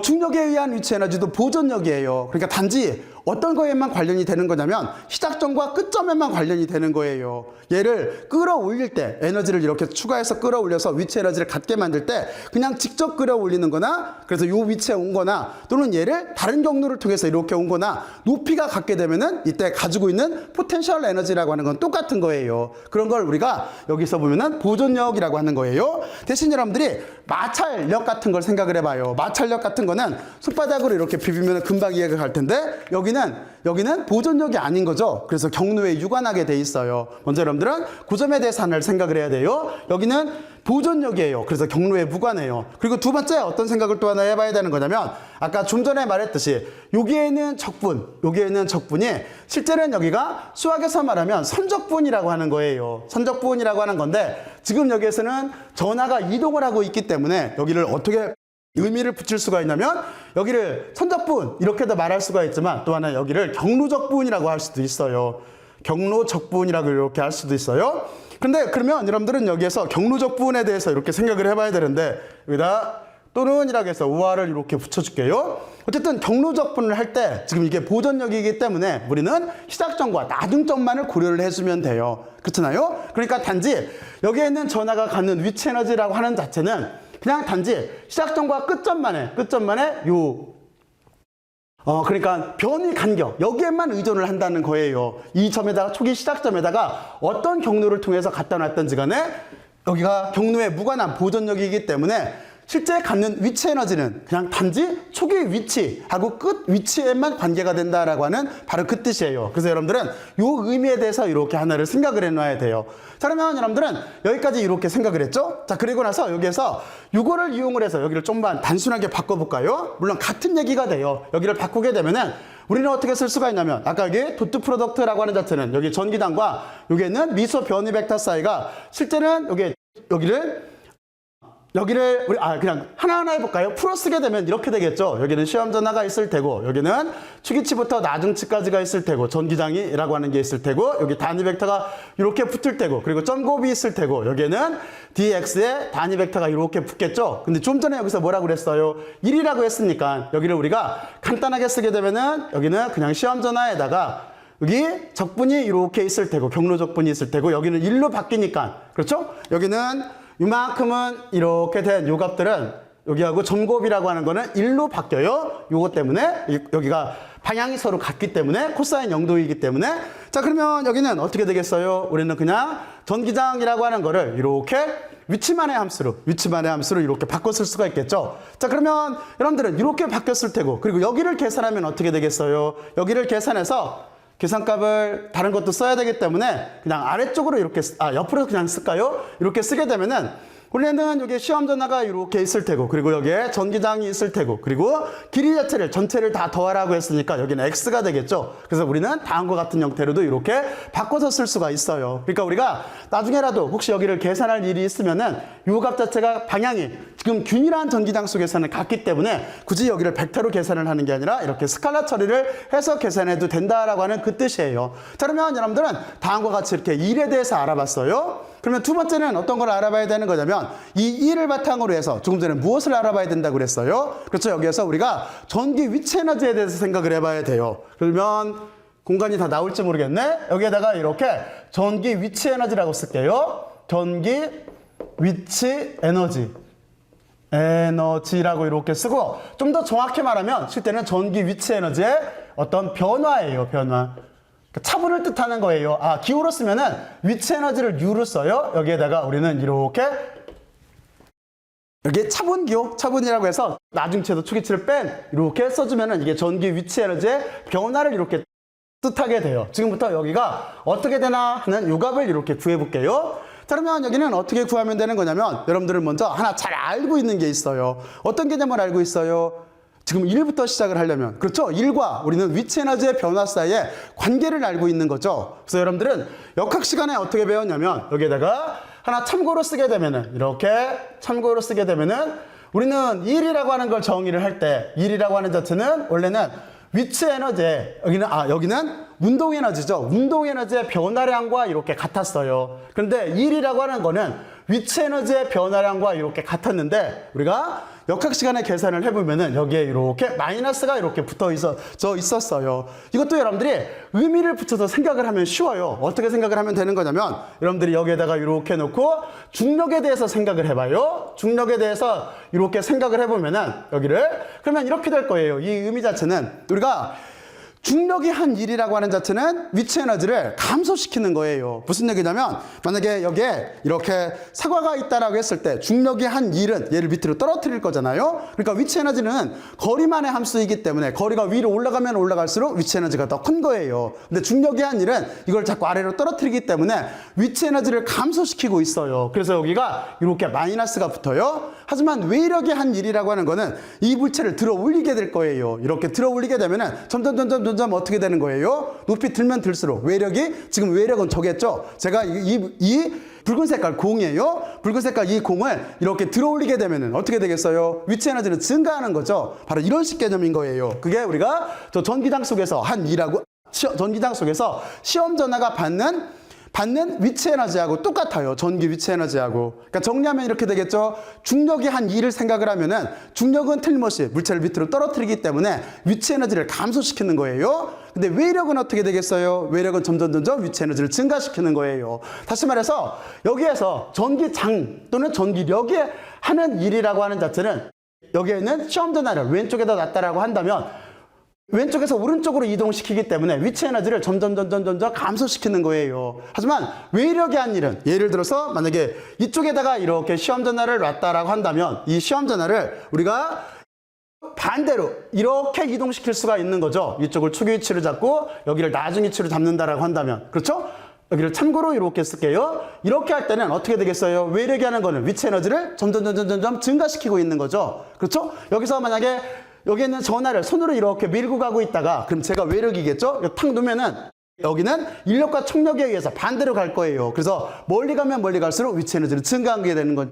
중력에 의한 위치 에너지도 보존력이에요. 그러니까 단지 어떤 거에만 관련이 되는 거냐면 시작점과 끝점에만 관련이 되는 거예요. 얘를 끌어올릴 때 에너지를 이렇게 추가해서 끌어올려서 위치 에너지를 갖게 만들 때 그냥 직접 끌어올리는 거나 그래서 요 위치에 온 거나 또는 얘를 다른 경로를 통해서 이렇게 온 거나 높이가 같게 되면은 이때 가지고 있는 포텐셜 에너지라고 하는 건 똑같은 거예요. 그런 걸 우리가 여기서 보면은 보존력이라고 하는 거예요. 대신 여러분들이 마찰력 같은 걸 생각을 해봐요. 마찰력 같은 거는 손바닥으로 이렇게 비비면 금방 이해가 갈 텐데 여기는 보존력이 아닌 거죠. 그래서 경로에 유관하게 돼 있어요. 먼저 여러분들은 그 점에 대해서 하나를 생각을 해야 돼요. 여기는 보존력이에요. 그래서 경로에 무관해요. 그리고 두 번째 어떤 생각을 또 하나 해봐야 되는 거냐면 아까 좀 전에 말했듯이 여기에는 적분이 실제는 여기가 수학에서 말하면 선적분이라고 하는 거예요. 선적분이라고 하는 건데 지금 여기에서는 전하가 이동을 하고 있기 때문에 여기를 어떻게 의미를 붙일 수가 있냐면 여기를 선적분 이렇게도 말할 수가 있지만 또 하나 여기를 경로적분이라고 할 수도 있어요. 경로적분이라고 이렇게 할 수도 있어요. 근데 그러면 여러분들은 여기에서 경로적분에 대해서 이렇게 생각을 해봐야 되는데 여기다 또는이라고 해서 우화를 이렇게 붙여줄게요. 어쨌든 경로적분을 할 때 지금 이게 보존력이기 때문에 우리는 시작점과 나중점만을 고려를 해주면 돼요. 그렇잖아요? 그러니까 단지 여기에 있는 전하가 갖는 위치 에너지라고 하는 자체는 그냥 단지 시작점과 끝점만에 그러니까 변이 간격 여기에만 의존을 한다는 거예요. 이 점에다가 초기 시작점에다가 어떤 경로를 통해서 갖다 놨든지 간에 여기가 경로에 무관한 보존력이기 때문에 실제 갖는 위치 에너지는 그냥 단지 초기 위치하고 끝 위치에만 관계가 된다라고 하는 바로 그 뜻이에요. 그래서 여러분들은 이 의미에 대해서 이렇게 하나를 생각을 해놔야 돼요. 자, 그러면 여러분들은 여기까지 이렇게 생각을 했죠? 자, 그리고 나서 여기에서 이거를 이용을 해서 여기를 좀만 단순하게 바꿔볼까요? 물론 같은 얘기가 돼요. 여기를 바꾸게 되면은 우리는 어떻게 쓸 수가 있냐면 아까 여기 도트 프로덕트라고 하는 자체는 여기 전기단과 여기에는 미소 변이 벡터 사이가 실제는 여기를 우리 그냥 하나하나 해볼까요? 풀어 쓰게 되면 이렇게 되겠죠. 여기는 시험 전하가 있을 테고 여기는 초기치부터 나중치까지가 있을 테고 전기장이라고 하는 게 있을 테고 여기 단위 벡터가 이렇게 붙을 테고 그리고 점곱이 있을 테고 여기에는 dx에 단위 벡터가 이렇게 붙겠죠. 근데 좀 전에 여기서 뭐라고 그랬어요? 1이라고 했으니까 여기를 우리가 간단하게 쓰게 되면은 여기는 그냥 시험 전하에다가 여기 적분이 이렇게 있을 테고 경로 적분이 있을 테고 여기는 1로 바뀌니까 그렇죠? 여기는 이만큼은 이렇게 된 요 값들은 여기하고 점곱이라고 하는 거는 1로 바뀌어요. 요것 때문에 여기가 방향이 서로 같기 때문에 코사인 0도이기 때문에 자 그러면 여기는 어떻게 되겠어요? 우리는 그냥 전기장이라고 하는 거를 이렇게 위치만의 함수로 이렇게 바꿔 쓸 수가 있겠죠. 자 그러면 여러분들은 이렇게 바뀌었을 테고 그리고 여기를 계산하면 어떻게 되겠어요? 여기를 계산해서 계산값을 다른 것도 써야 되기 때문에 그냥 아래쪽으로 이렇게 옆으로 그냥 쓸까요? 이렇게 쓰게 되면은 원래는 여기 시험 전화가 이렇게 있을 테고 그리고 여기에 전기장이 있을 테고 그리고 길이 자체를 전체를 다 더하라고 했으니까 여기는 x가 되겠죠. 그래서 우리는 다음과 같은 형태로도 이렇게 바꿔서 쓸 수가 있어요. 그러니까 우리가 나중에라도 혹시 여기를 계산할 일이 있으면은 요 값 자체가 방향이 지금 균일한 전기장 속에서는 같기 때문에 굳이 여기를 벡터로 계산을 하는 게 아니라 이렇게 스칼라 처리를 해서 계산해도 된다라고 하는 그 뜻이에요. 자 그러면 여러분들은 다음과 같이 이렇게 1에 대해서 알아봤어요. 그러면 두 번째는 어떤 걸 알아봐야 되는 거냐면 이 1을 바탕으로 해서 조금 전에 무엇을 알아봐야 된다고 그랬어요? 그렇죠. 여기에서 우리가 전기 위치 에너지에 대해서 생각을 해봐야 돼요. 그러면 공간이 다 나올지 모르겠네. 여기에다가 이렇게 전기 위치 에너지라고 쓸게요. 전기 위치 에너지라고 이렇게 쓰고 좀 더 정확히 말하면 실제는 전기 위치 에너지의 어떤 변화예요. 변화. 차분을 뜻하는 거예요. 기호로 쓰면은 위치 에너지를 U로 써요. 여기에다가 우리는 이렇게 여기 차분이라고 해서 나중체도 초기치를 뺀 이렇게 써주면은 이게 전기 위치 에너지의 변화를 이렇게 뜻하게 돼요. 지금부터 여기가 어떻게 되나 하는 요 값을 이렇게 구해볼게요. 자, 그러면 여기는 어떻게 구하면 되는 거냐면 여러분들은 먼저 하나 잘 알고 있는 게 있어요. 어떤 개념을 알고 있어요? 지금 1부터 시작을 하려면 그렇죠? 1과 우리는 위치 에너지의 변화 사이의 관계를 알고 있는 거죠. 그래서 여러분들은 역학 시간에 어떻게 배웠냐면 여기에다가 하나 참고로 쓰게 되면은 이렇게 참고로 쓰게 되면은 우리는 1이라고 하는 걸 정의를 할 때 1이라고 하는 자체는 원래는 위치 에너지에 여기는 운동 에너지죠. 운동 에너지의 변화량과 이렇게 같았어요. 그런데 1이라고 하는 거는 위치 에너지의 변화량과 이렇게 같았는데 우리가 역학 시간에 계산을 해보면은 여기에 이렇게 마이너스가 이렇게 붙어 있었어요. 이것도 여러분들이 의미를 붙여서 생각을 하면 쉬워요. 어떻게 생각을 하면 되는 거냐면 여러분들이 여기에다가 이렇게 놓고 중력에 대해서 생각을 해봐요. 중력에 대해서 이렇게 생각을 해보면은 여기를 그러면 이렇게 될 거예요. 이 의미 자체는 우리가 중력이 한 1이라고 하는 자체는 위치 에너지를 감소시키는 거예요. 무슨 얘기냐면 만약에 여기에 이렇게 사과가 있다라고 했을 때 중력이 한 1은 얘를 밑으로 떨어뜨릴 거잖아요. 그러니까 위치 에너지는 거리만의 함수이기 때문에 거리가 위로 올라가면 올라갈수록 위치 에너지가 더 큰 거예요. 근데 중력이 한 1은 이걸 자꾸 아래로 떨어뜨리기 때문에 위치 에너지를 감소시키고 있어요. 그래서 여기가 이렇게 마이너스가 붙어요. 하지만 외력이 한 1이라고 하는 거는 이 물체를 들어 올리게 될 거예요. 이렇게 들어 올리게 되면은 점점 어떻게 되는 거예요? 높이 들면 들수록 외력이 지금 외력은 저겠죠? 제가 이 붉은 색깔 공이에요. 붉은 색깔 이 공을 이렇게 들어 올리게 되면은 어떻게 되겠어요? 위치 에너지는 증가하는 거죠. 바로 이런 식 개념인 거예요. 그게 우리가 저 전기장 속에서 한 2라고 전기장 속에서 시험 전화가 받는 위치 에너지하고 똑같아요. 전기 위치 에너지하고. 그러니까 정리하면 이렇게 되겠죠. 중력이 한 2를 생각을 하면은 중력은 틀림없이 물체를 밑으로 떨어뜨리기 때문에 위치 에너지를 감소시키는 거예요. 근데 외력은 어떻게 되겠어요? 외력은 점점 위치 에너지를 증가시키는 거예요. 다시 말해서 여기에서 전기장 또는 전기력이 하는 일이라고 하는 자체는 여기에 있는 시험 전화를 왼쪽에다 놨다라고 한다면 왼쪽에서 오른쪽으로 이동시키기 때문에 위치 에너지를 점점 감소시키는 거예요. 하지만 외력이 한 일은 예를 들어서 만약에 이쪽에다가 이렇게 시험 전화를 놨다라고 한다면 이 시험 전화를 우리가 반대로 이렇게 이동시킬 수가 있는 거죠. 이쪽을 초기 위치를 잡고 여기를 나중 위치로 잡는다라고 한다면 그렇죠? 여기를 참고로 이렇게 쓸게요. 이렇게 할 때는 어떻게 되겠어요? 외력이 하는 거는 위치 에너지를 점점 증가시키고 있는 거죠. 그렇죠? 여기서 만약에 여기 있는 전화를 손으로 이렇게 밀고 가고 있다가 그럼 제가 외력이겠죠? 탁 놓으면은 여기는 인력과冲력에 의해서 반대로 갈 거예요. 그래서 멀리 가면 멀리 갈수록 위치 에너지를 증가하게 되는 거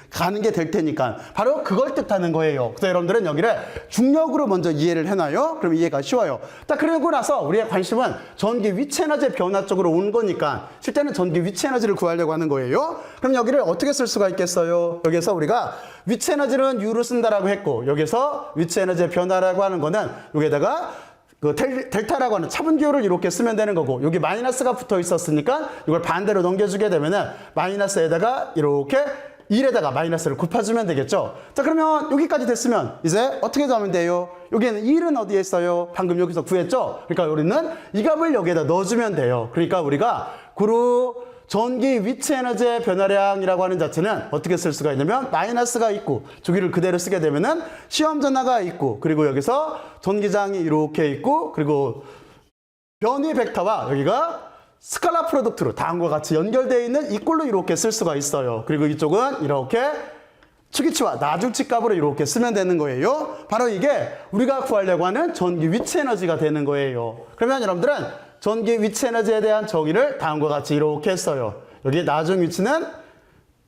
가는 게 될 테니까 바로 그걸 뜻하는 거예요. 그래서 여러분들은 여기를 중력으로 먼저 이해를 해놔요. 그럼 이해가 쉬워요. 딱 그러고 나서 우리의 관심은 전기 위치 에너지의 변화 쪽으로 온 거니까 실제는 전기 위치 에너지를 구하려고 하는 거예요. 그럼 여기를 어떻게 쓸 수가 있겠어요? 여기서 우리가 위치 에너지는 U로 쓴다라고 했고 여기서 위치 에너지의 변화라고 하는 거는 여기에다가 그 델타라고 하는 차분 기호를 이렇게 쓰면 되는 거고, 여기 마이너스가 붙어 있었으니까 이걸 반대로 넘겨주게 되면은 마이너스에다가 이렇게 1에다가 마이너스를 곱해주면 되겠죠. 자, 그러면 여기까지 됐으면 이제 어떻게 하면 돼요? 여기에는 1은 어디에 있어요? 방금 여기서 구했죠? 그러니까 우리는 이 값을 여기에다 넣어주면 돼요. 그러니까 우리가 고루 전기 위치 에너지의 변화량이라고 하는 자체는 어떻게 쓸 수가 있냐면 마이너스가 있고 주기를 그대로 쓰게 되면은 시험 전화가 있고, 그리고 여기서 전기장이 이렇게 있고, 그리고 변위 벡터와 여기가 스칼라 프로덕트로 다음과 같이 연결되어 있는 이 꼴로 이렇게 쓸 수가 있어요. 그리고 이쪽은 이렇게 추기치와 나중치 값으로 이렇게 쓰면 되는 거예요. 바로 이게 우리가 구하려고 하는 전기 위치 에너지가 되는 거예요. 그러면 여러분들은 전기 위치 에너지에 대한 정의를 다음과 같이 이렇게 했어요. 여기 나중 위치는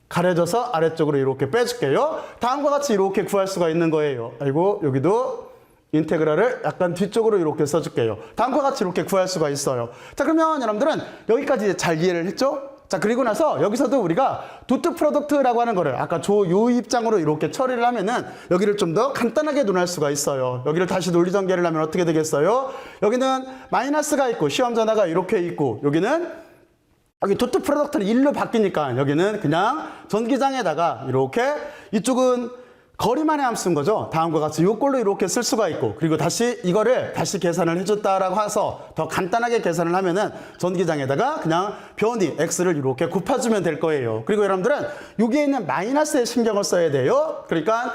가려져서 아래쪽으로 이렇게 빼줄게요. 다음과 같이 이렇게 구할 수가 있는 거예요. 그리고 여기도 인테그랄을 약간 뒤쪽으로 이렇게 써줄게요. 다음과 같이 이렇게 구할 수가 있어요. 자, 그러면 여러분들은 여기까지 잘 이해를 했죠? 자, 그리고 나서 여기서도 우리가 도트 프로덕트라고 하는 거를 아까 요 입장으로 이렇게 처리를 하면은 여기를 좀 더 간단하게 논할 수가 있어요. 여기를 다시 논리전개를 하면 어떻게 되겠어요? 여기는 마이너스가 있고 시험 전화가 이렇게 있고, 여기는 여기 도트 프로덕트를 1로 바뀌니까 여기는 그냥 전기장에다가 이렇게, 이쪽은 거리만의 함수인 거죠. 다음과 같이 요꼴로 이렇게 쓸 수가 있고, 그리고 다시 이거를 다시 계산을 해줬다라고 해서 더 간단하게 계산을 하면은 전기장에다가 그냥 변이 x를 이렇게 곱해주면 될 거예요. 그리고 여러분들은 여기에 있는 마이너스에 신경을 써야 돼요. 그러니까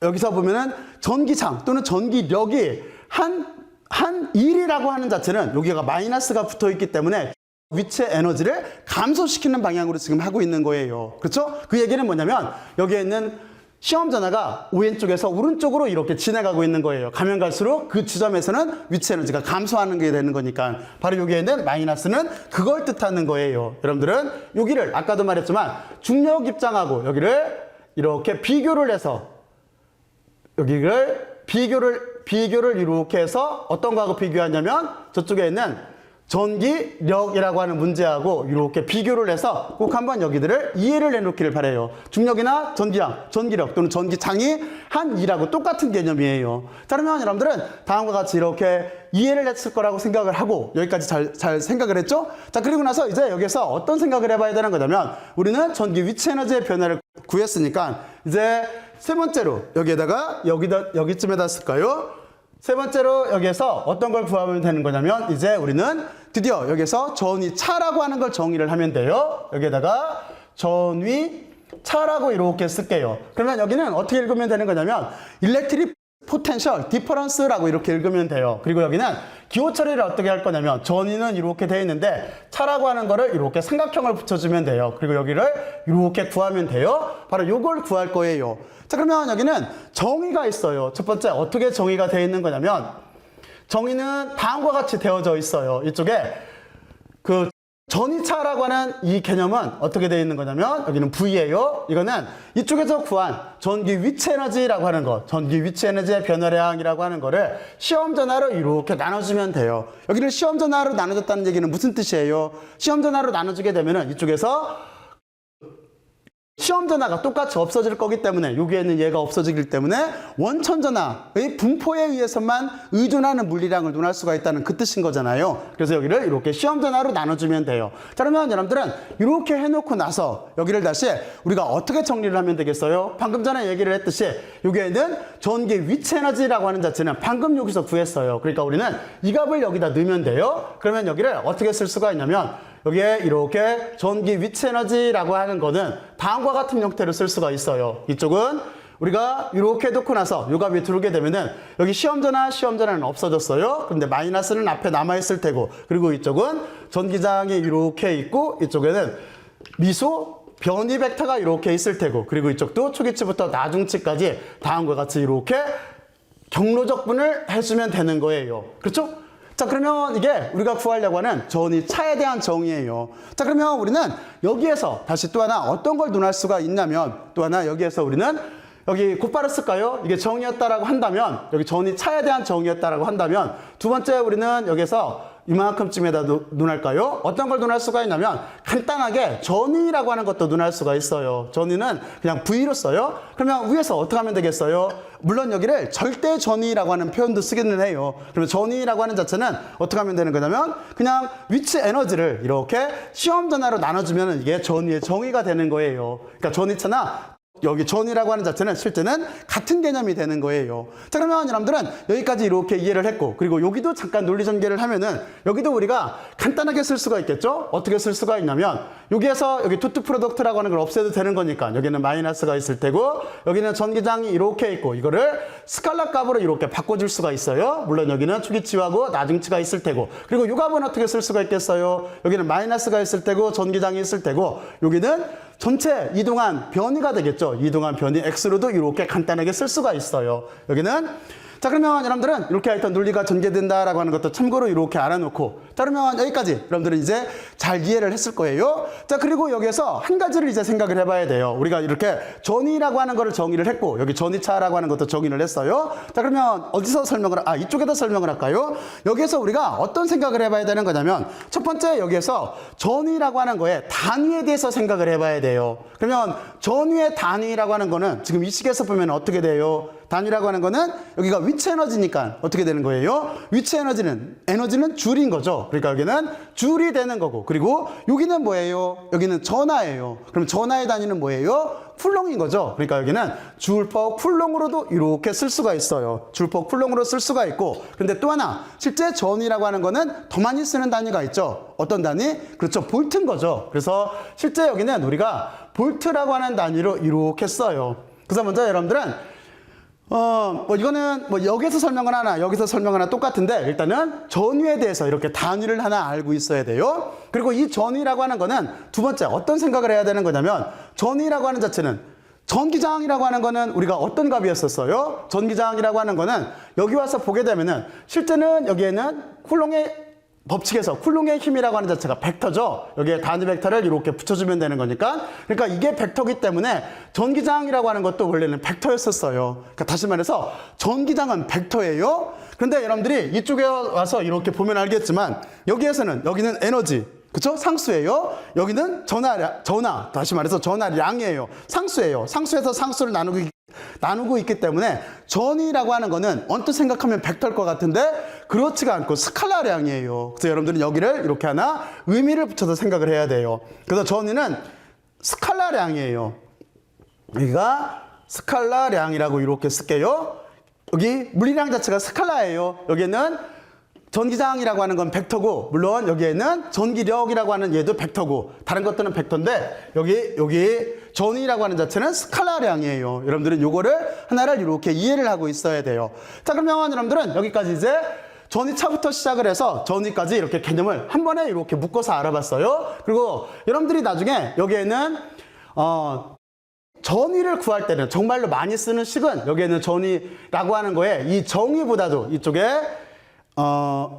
여기서 보면은 전기장 또는 전기력이 한 1이라고 하는 자체는 여기가 마이너스가 붙어 있기 때문에 위치의 에너지를 감소시키는 방향으로 지금 하고 있는 거예요. 그렇죠? 그 얘기는 뭐냐면 여기에 있는 시험 전화가 왼쪽에서 오른쪽으로 이렇게 지나가고 있는 거예요. 가면 갈수록 그 지점에서는 위치 에너지가 감소하는 게 되는 거니까 바로 여기에는 마이너스는 그걸 뜻하는 거예요. 여러분들은 여기를 아까도 말했지만 중력 입장하고 여기를 이렇게 비교를 해서 여기를 비교를 이렇게 해서 어떤 거하고 비교하냐면 저쪽에 있는 전기력이라고 하는 문제하고 이렇게 비교를 해서 꼭 한번 여기들을 이해를 해놓기를 바라요. 중력이나 전기력 또는 전기장이 한 2라고 똑같은 개념이에요. 자, 그러면 여러분들은 다음과 같이 이렇게 이해를 했을 거라고 생각을 하고 여기까지 잘 생각을 했죠? 자, 그리고 나서 이제 여기서 어떤 생각을 해봐야 되는 거냐면 우리는 전기 위치 에너지의 변화를 구했으니까 이제 세 번째로 여기쯤에다 쓸까요? 세 번째로 여기에서 어떤 걸 구하면 되는 거냐면 이제 우리는 드디어 여기서 전위차라고 하는 걸 정의를 하면 돼요. 여기에다가 전위차라고 이렇게 쓸게요. 그러면 여기는 어떻게 읽으면 되는 거냐면 일렉트릭 포텐셜 디퍼런스라고 이렇게 읽으면 돼요. 그리고 여기는 기호 처리를 어떻게 할 거냐면 전위는 이렇게 되어 있는데 차라고 하는 거를 이렇게 삼각형을 붙여주면 돼요. 그리고 여기를 이렇게 구하면 돼요. 바로 요걸 구할 거예요. 자, 그러면 여기는 정의가 있어요. 첫 번째 어떻게 정의가 되어 있는 거냐면 정의는 다음과 같이 되어져 있어요. 이쪽에 그 전위차라고 하는 이 개념은 어떻게 되어 있는 거냐면 여기는 V예요. 이거는 이쪽에서 구한 전기 위치 에너지라고 하는 것, 전기 위치 에너지의 변화량이라고 하는 거를 시험 전화로 이렇게 나눠주면 돼요. 여기를 시험 전화로 나눠줬다는 얘기는 무슨 뜻이에요? 시험 전화로 나눠주게 되면은 이쪽에서 시험 전화가 똑같이 없어질 거기 때문에 여기에는 얘가 없어지기 때문에 원천 전화의 분포에 의해서만 의존하는 물리량을 논할 수가 있다는 그 뜻인 거잖아요. 그래서 여기를 이렇게 시험 전화로 나눠주면 돼요. 자, 그러면 여러분들은 이렇게 해놓고 나서 여기를 다시 우리가 어떻게 정리를 하면 되겠어요? 방금 전에 얘기를 했듯이 여기에는 전기 위치 에너지라고 하는 자체는 방금 여기서 구했어요. 그러니까 우리는 이 값을 여기다 넣으면 돼요. 그러면 여기를 어떻게 쓸 수가 있냐면 여기에 이렇게 전기 위치 에너지라고 하는 거는 다음과 같은 형태로 쓸 수가 있어요. 이쪽은 우리가 이렇게 놓고 나서 요 값이 들어오게 되면은 여기 시험 전화는 없어졌어요. 그런데 마이너스는 앞에 남아있을 테고, 그리고 이쪽은 전기장이 이렇게 있고 이쪽에는 미소 변이 벡터가 이렇게 있을 테고, 그리고 이쪽도 초기치부터 나중치까지 다음과 같이 이렇게 경로적 분을 해주면 되는 거예요. 그렇죠? 자, 그러면 이게 우리가 구하려고 하는 전위차에 대한 정의예요. 자, 그러면 우리는 여기에서 다시 또 하나 어떤 걸 논할 수가 있냐면 또 하나 여기에서 우리는 여기 곧바로 쓸까요? 이게 정의였다라고 한다면, 여기 전이차에 대한 정의였다라고 한다면, 두 번째 우리는 여기서 이만큼쯤에다 논할까요? 어떤 걸 논할 수가 있냐면 간단하게 전위라고 하는 것도 논할 수가 있어요. 전위는 그냥 V로 써요. 그러면 위에서 어떻게 하면 되겠어요? 물론 여기를 절대 전위라고 하는 표현도 쓰기는 해요. 그러면 전위라고 하는 자체는 어떻게 하면 되는 거냐면 그냥 위치 에너지를 이렇게 시험 전화로 나눠주면 이게 전위의 정의가 되는 거예요. 그러니까 전위차나 여기 전이라고 하는 자체는 실제는 같은 개념이 되는 거예요. 자, 그러면 여러분들은 여기까지 이렇게 이해를 했고, 그리고 여기도 잠깐 논리 전개를 하면은 여기도 우리가 간단하게 쓸 수가 있겠죠? 어떻게 쓸 수가 있냐면 여기에서 여기 투투 프로덕트라고 하는 걸 없애도 되는 거니까 여기는 마이너스가 있을 테고, 여기는 전기장이 이렇게 있고, 이거를 스칼라 값으로 이렇게 바꿔줄 수가 있어요. 물론 여기는 초기치하고 나중치가 있을 테고, 그리고 이 값은 어떻게 쓸 수가 있겠어요? 여기는 마이너스가 있을 테고 전기장이 있을 테고, 여기는 전체 이동한 변이가 되겠죠. 이동한 변이 x로도 이렇게 간단하게 쓸 수가 있어요. 여기는 자, 그러면 여러분들은 이렇게 하여튼 논리가 전개된다라고 하는 것도 참고로 이렇게 알아놓고, 자, 그러면 여기까지 여러분들은 이제 잘 이해를 했을 거예요. 자, 그리고 여기에서 한 가지를 이제 생각을 해봐야 돼요. 우리가 이렇게 전위라고 하는 거를 정의를 했고, 여기 전위차라고 하는 것도 정의를 했어요. 자, 그러면 어디서 설명을, 이쪽에다 설명을 할까요? 여기에서 우리가 어떤 생각을 해봐야 되는 거냐면, 첫 번째 여기에서 전위라고 하는 거에 단위에 대해서 생각을 해봐야 돼요. 그러면 전위의 단위라고 하는 거는 지금 이 식에서 보면 어떻게 돼요? 단위라고 하는 거는 여기가 위치 에너지니까 어떻게 되는 거예요? 위치 에너지는 줄인 거죠. 그러니까 여기는 줄이 되는 거고, 그리고 여기는 뭐예요? 여기는 전하예요. 그럼 전하의 단위는 뭐예요? 쿨롱인 거죠. 그러니까 여기는 줄 퍼 쿨롱으로도 이렇게 쓸 수가 있어요. 줄 퍼 쿨롱으로 쓸 수가 있고, 근데 또 하나 실제 전이라고 하는 거는 더 많이 쓰는 단위가 있죠. 어떤 단위? 그렇죠, 볼트인 거죠. 그래서 실제 여기는 우리가 볼트라고 하는 단위로 이렇게 써요. 그래서 먼저 여러분들은 이거는 여기서 설명을 하나 여기서 설명을 하나 똑같은데, 일단은 전위에 대해서 이렇게 단위를 하나 알고 있어야 돼요. 그리고 이 전위라고 하는 거는 두 번째 어떤 생각을 해야 되는 거냐면, 전위라고 하는 자체는 전기장이라고 하는 거는 우리가 어떤 값이었었어요? 전기장이라고 하는 거는 여기 와서 보게 되면은 실제는 여기에는 쿨롱의 법칙에서 쿨롱의 힘이라고 하는 자체가 벡터죠. 여기에 단위 벡터를 이렇게 붙여주면 되는 거니까, 그러니까 이게 벡터기 때문에 전기장이라고 하는 것도 원래는 벡터였었어요. 그러니까 다시 말해서 전기장은 벡터예요. 그런데 여러분들이 이쪽에 와서 이렇게 보면 알겠지만 여기에서는 여기는 에너지, 그쵸? 상수예요. 여기는 전하, 다시 말해서 전하량이에요. 상수예요. 상수에서 상수를 나누고 있기 때문에 전위라고 하는 거는 언뜻 생각하면 벡터일 것 같은데 그렇지가 않고 스칼라량이에요. 그래서 여러분들은 여기를 이렇게 하나 의미를 붙여서 생각을 해야 돼요. 그래서 전위는 스칼라량이에요. 여기가 스칼라량이라고 이렇게 쓸게요. 여기 물리량 자체가 스칼라예요. 여기는 전기장이라고 하는 건 벡터고, 물론 여기에는 전기력이라고 하는 얘도 벡터고, 다른 것들은 벡터인데 여기 전위라고 하는 자체는 스칼라량이에요. 여러분들은 요거를 하나를 이렇게 이해를 하고 있어야 돼요. 자, 그러면 여러분들은 여기까지 이제 전위차부터 시작을 해서 전위까지 이렇게 개념을 한 번에 이렇게 묶어서 알아봤어요. 그리고 여러분들이 나중에 여기에는 전위를 구할 때는 정말로 많이 쓰는 식은 여기에는 전위라고 하는 거에 이 정의보다도 이쪽에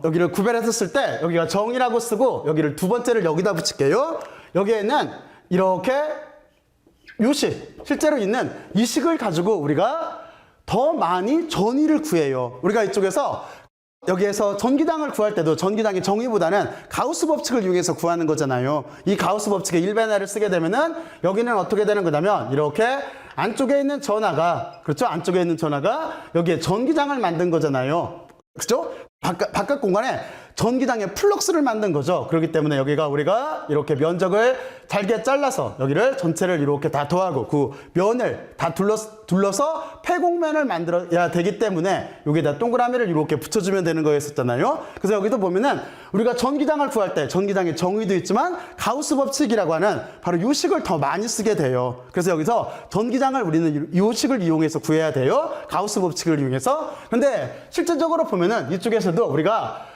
여기를 구별해서 쓸 때 여기가 정이라고 쓰고 여기를 두 번째를 여기다 붙일게요. 여기에는 이렇게 요식, 실제로 있는 이 식을 가지고 우리가 더 많이 전위를 구해요. 우리가 이쪽에서 여기에서 전기장을 구할 때도 전기장의 정의보다는 가우스 법칙을 이용해서 구하는 거잖아요. 이 가우스 법칙의 일변화를 쓰게 되면은 여기는 어떻게 되는 거냐면 이렇게 안쪽에 있는 전하가, 그렇죠? 안쪽에 있는 전하가 여기에 전기장을 만든 거잖아요. 그렇죠? 바깥 공간에 전기장의 플럭스를 만든 거죠. 그렇기 때문에 여기가 우리가 이렇게 면적을 잘게 잘라서 여기를 전체를 이렇게 다 더하고 그 면을 다 둘러서 폐곡면을 만들어야 되기 때문에 여기다 동그라미를 이렇게 붙여주면 되는 거였었잖아요. 그래서 여기도 보면은 우리가 전기장을 구할 때 전기장의 정의도 있지만 가우스 법칙이라고 하는 바로 이 식을 더 많이 쓰게 돼요. 그래서 여기서 전기장을 우리는 이 식을 이용해서 구해야 돼요. 가우스 법칙을 이용해서. 근데 실제적으로 보면은 이쪽에서도 우리가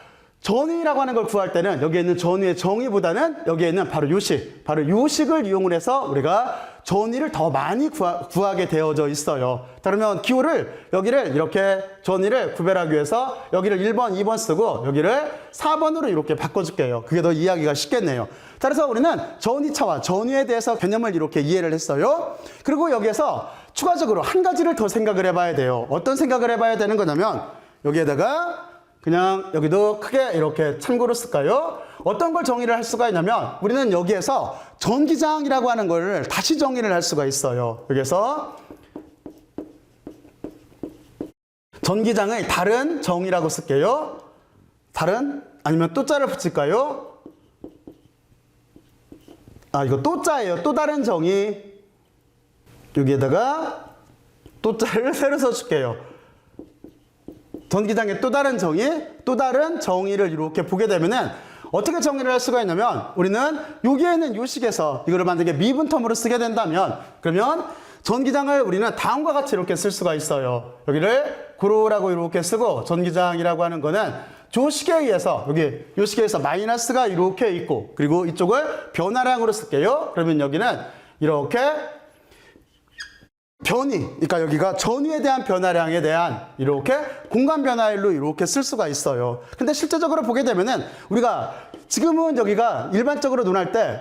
전위라고 하는 걸 구할 때는 여기에 있는 전위의 정의보다는 여기에 있는 바로 바로 요식을 이용을 해서 우리가 전위를 더 많이 구하게 되어져 있어요. 자, 그러면 기호를 여기를 이렇게 전위를 구별하기 위해서 여기를 1번, 2번 쓰고 여기를 4번으로 이렇게 바꿔줄게요. 그게 더 이해하기가 쉽겠네요. 자, 그래서 우리는 전위차와 전위에 대해서 개념을 이렇게 이해를 했어요. 그리고 여기에서 추가적으로 한 가지를 더 생각을 해봐야 돼요. 어떤 생각을 해봐야 되는 거냐면 여기에다가 그냥 여기도 크게 이렇게 참고로 쓸까요? 어떤 걸 정의를 할 수가 있냐면 우리는 여기에서 전기장이라고 하는 걸 다시 정의를 할 수가 있어요. 여기서 전기장의 다른 정의라고 쓸게요. 다른 아니면 또 자를 붙일까요? 이거 또 자예요. 또 다른 정의. 여기에다가 또 자를 새로 써줄게요. 전기장의 또 다른 정의, 또 다른 정의를 이렇게 보게 되면은 어떻게 정의를 할 수가 있냐면 우리는 여기에는 요 식에서 이거를 만약에 미분텀으로 쓰게 된다면 그러면 전기장을 우리는 다음과 같이 이렇게 쓸 수가 있어요. 여기를 고로라고 이렇게 쓰고 전기장이라고 하는 거는 조식에 의해서 여기 요 식에 의해서 마이너스가 이렇게 있고 그리고 이쪽을 변화량으로 쓸게요. 그러면 여기는 이렇게 변위, 그러니까 여기가 전위에 대한 변화량에 대한 이렇게 공간 변화율로 이렇게 쓸 수가 있어요. 근데 실제적으로 보게 되면은 우리가 지금은 여기가 일반적으로 논할 때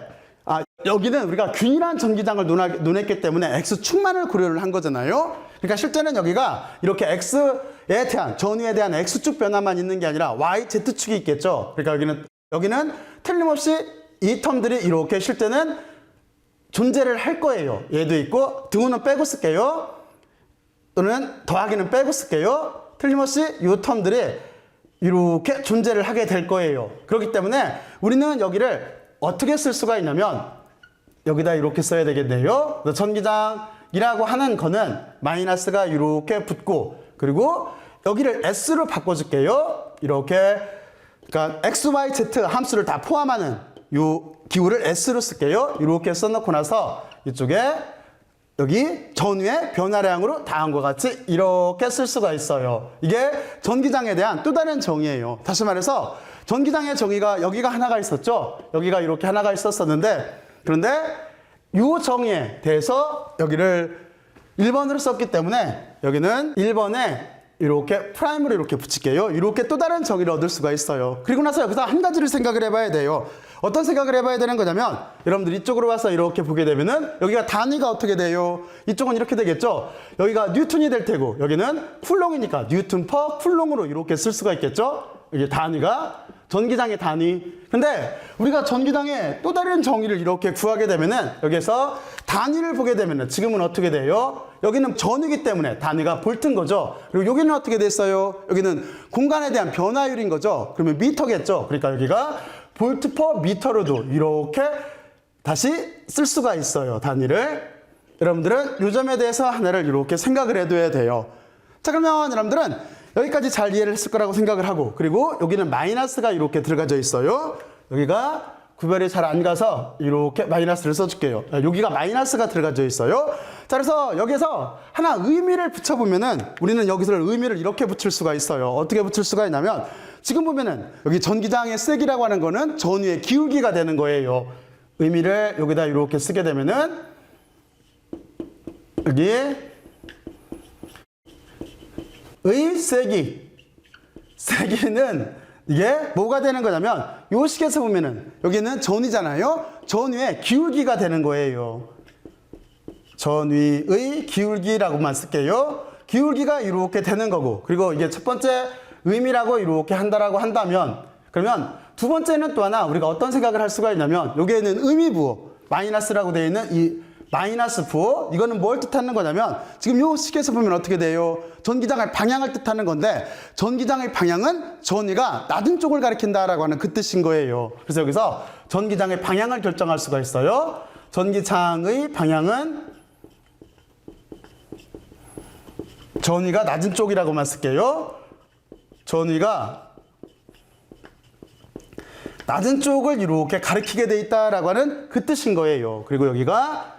여기는 우리가 균일한 전기장을 논했기 때문에 X축만을 고려를 한 거잖아요. 그러니까 실제는 여기가 이렇게 X에 대한 전위에 대한 X축 변화만 있는 게 아니라 Y, Z축이 있겠죠. 그러니까 여기는 틀림없이 이 텀들이 이렇게 실제는 존재를 할 거예요. 얘도 있고 등호는 빼고 쓸게요. 또는 더하기는 빼고 쓸게요. 틀림없이 이 텀들이 이렇게 존재를 하게 될 거예요. 그렇기 때문에 우리는 여기를 어떻게 쓸 수가 있냐면 여기다 이렇게 써야 되겠네요. 전기장이라고 하는 거는 마이너스가 이렇게 붙고 그리고 여기를 S로 바꿔줄게요. 이렇게 그러니까 X, Y, Z 함수를 다 포함하는 이 기호를 S로 쓸게요. 이렇게 써놓고 나서 이쪽에 여기 전위의 변화량으로 다음과 같이 이렇게 쓸 수가 있어요. 이게 전기장에 대한 또 다른 정의예요. 다시 말해서 전기장의 정의가 여기가 하나가 있었죠. 여기가 이렇게 하나가 있었었는데 그런데 이 정의에 대해서 여기를 1번으로 썼기 때문에 여기는 1번에 이렇게 프라임으로 이렇게 붙일게요. 이렇게 또 다른 정의를 얻을 수가 있어요. 그리고 나서 여기서 한 가지를 생각을 해봐야 돼요. 어떤 생각을 해봐야 되는 거냐면 여러분들 이쪽으로 와서 이렇게 보게 되면은 여기가 단위가 어떻게 돼요? 이쪽은 이렇게 되겠죠? 여기가 뉴턴이 될 테고 여기는 쿨롱이니까 뉴턴 퍼 쿨롱으로 이렇게 쓸 수가 있겠죠? 이게 단위가 전기장의 단위. 근데 우리가 전기장의 또 다른 정의를 이렇게 구하게 되면은 여기서 단위를 보게 되면은 지금은 어떻게 돼요? 여기는 전위이기 때문에 단위가 볼트인 거죠. 그리고 여기는 어떻게 됐어요? 여기는 공간에 대한 변화율인 거죠. 그러면 미터겠죠. 그러니까 여기가 볼트 퍼 미터로도 이렇게 다시 쓸 수가 있어요. 단위를. 여러분들은 이 점에 대해서 하나를 이렇게 생각을 해둬야 돼요. 자, 그러면 여러분들은 여기까지 잘 이해를 했을 거라고 생각을 하고 그리고 여기는 마이너스가 이렇게 들어가져 있어요. 여기가 구별이 잘 안 가서 이렇게 마이너스를 써줄게요. 여기가 마이너스가 들어가져 있어요. 자, 그래서 여기서 하나 의미를 붙여보면은 우리는 여기서 의미를 이렇게 붙일 수가 있어요. 어떻게 붙일 수가 있냐면 지금 보면은 여기 전기장의 세기라고 하는 거는 전위의 기울기가 되는 거예요. 의미를 여기다 이렇게 쓰게 되면은 여기 의 세기는 이게 뭐가 되는 거냐면 요 식에서 보면은 여기는 전위잖아요. 전위의 기울기가 되는 거예요. 전위의 기울기라고만 쓸게요. 기울기가 이렇게 되는 거고 그리고 이게 첫 번째 의미라고 이렇게 한다라고 한다면 그러면 두 번째는 또 하나 우리가 어떤 생각을 할 수가 있냐면 여기에는 의미부호 마이너스라고 되어 있는 이 마이너스 부호 이거는 뭘 뜻하는 거냐면 지금 요 식에서 보면 어떻게 돼요? 전기장의 방향을 뜻하는 건데 전기장의 방향은 전위가 낮은 쪽을 가리킨다라고 하는 그 뜻인 거예요. 그래서 여기서 전기장의 방향을 결정할 수가 있어요. 전기장의 방향은 전위가 낮은 쪽이라고만 쓸게요. 전위가 낮은 쪽을 이렇게 가리키게 돼 있다라고 하는 그 뜻인 거예요. 그리고 여기가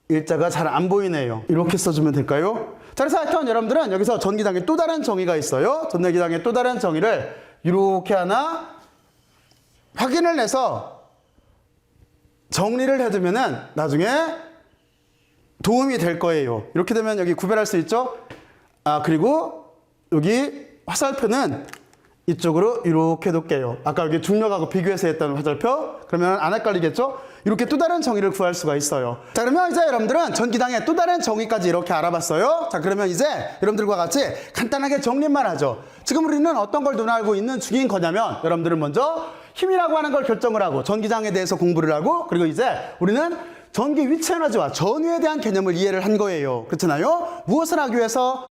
일자가 잘 안 보이네요. 이렇게 써주면 될까요? 자, 그래서 하여튼 여러분들은 여기서 전기장의 또 다른 정의가 있어요. 전기장의 또 다른 정의를 이렇게 하나 확인을 해서 정리를 해두면은 나중에 도움이 될 거예요. 이렇게 되면 여기 구별할 수 있죠? 그리고 여기 화살표는 이쪽으로 이렇게 놓을게요. 아까 여기 중력하고 비교해서 했던 화살표. 그러면 안 헷갈리겠죠? 이렇게 또 다른 정의를 구할 수가 있어요. 자, 그러면 이제 여러분들은 전기장의 또 다른 정의까지 이렇게 알아봤어요. 자, 그러면 이제 여러분들과 같이 간단하게 정리만 하죠. 지금 우리는 어떤 걸 논하고 있는 중인 거냐면, 여러분들은 먼저 힘이라고 하는 걸 결정을 하고 전기장에 대해서 공부를 하고, 그리고 이제 우리는 전기 위치 에너지와 전위에 대한 개념을 이해를 한 거예요. 그렇잖아요? 무엇을 하기 위해서?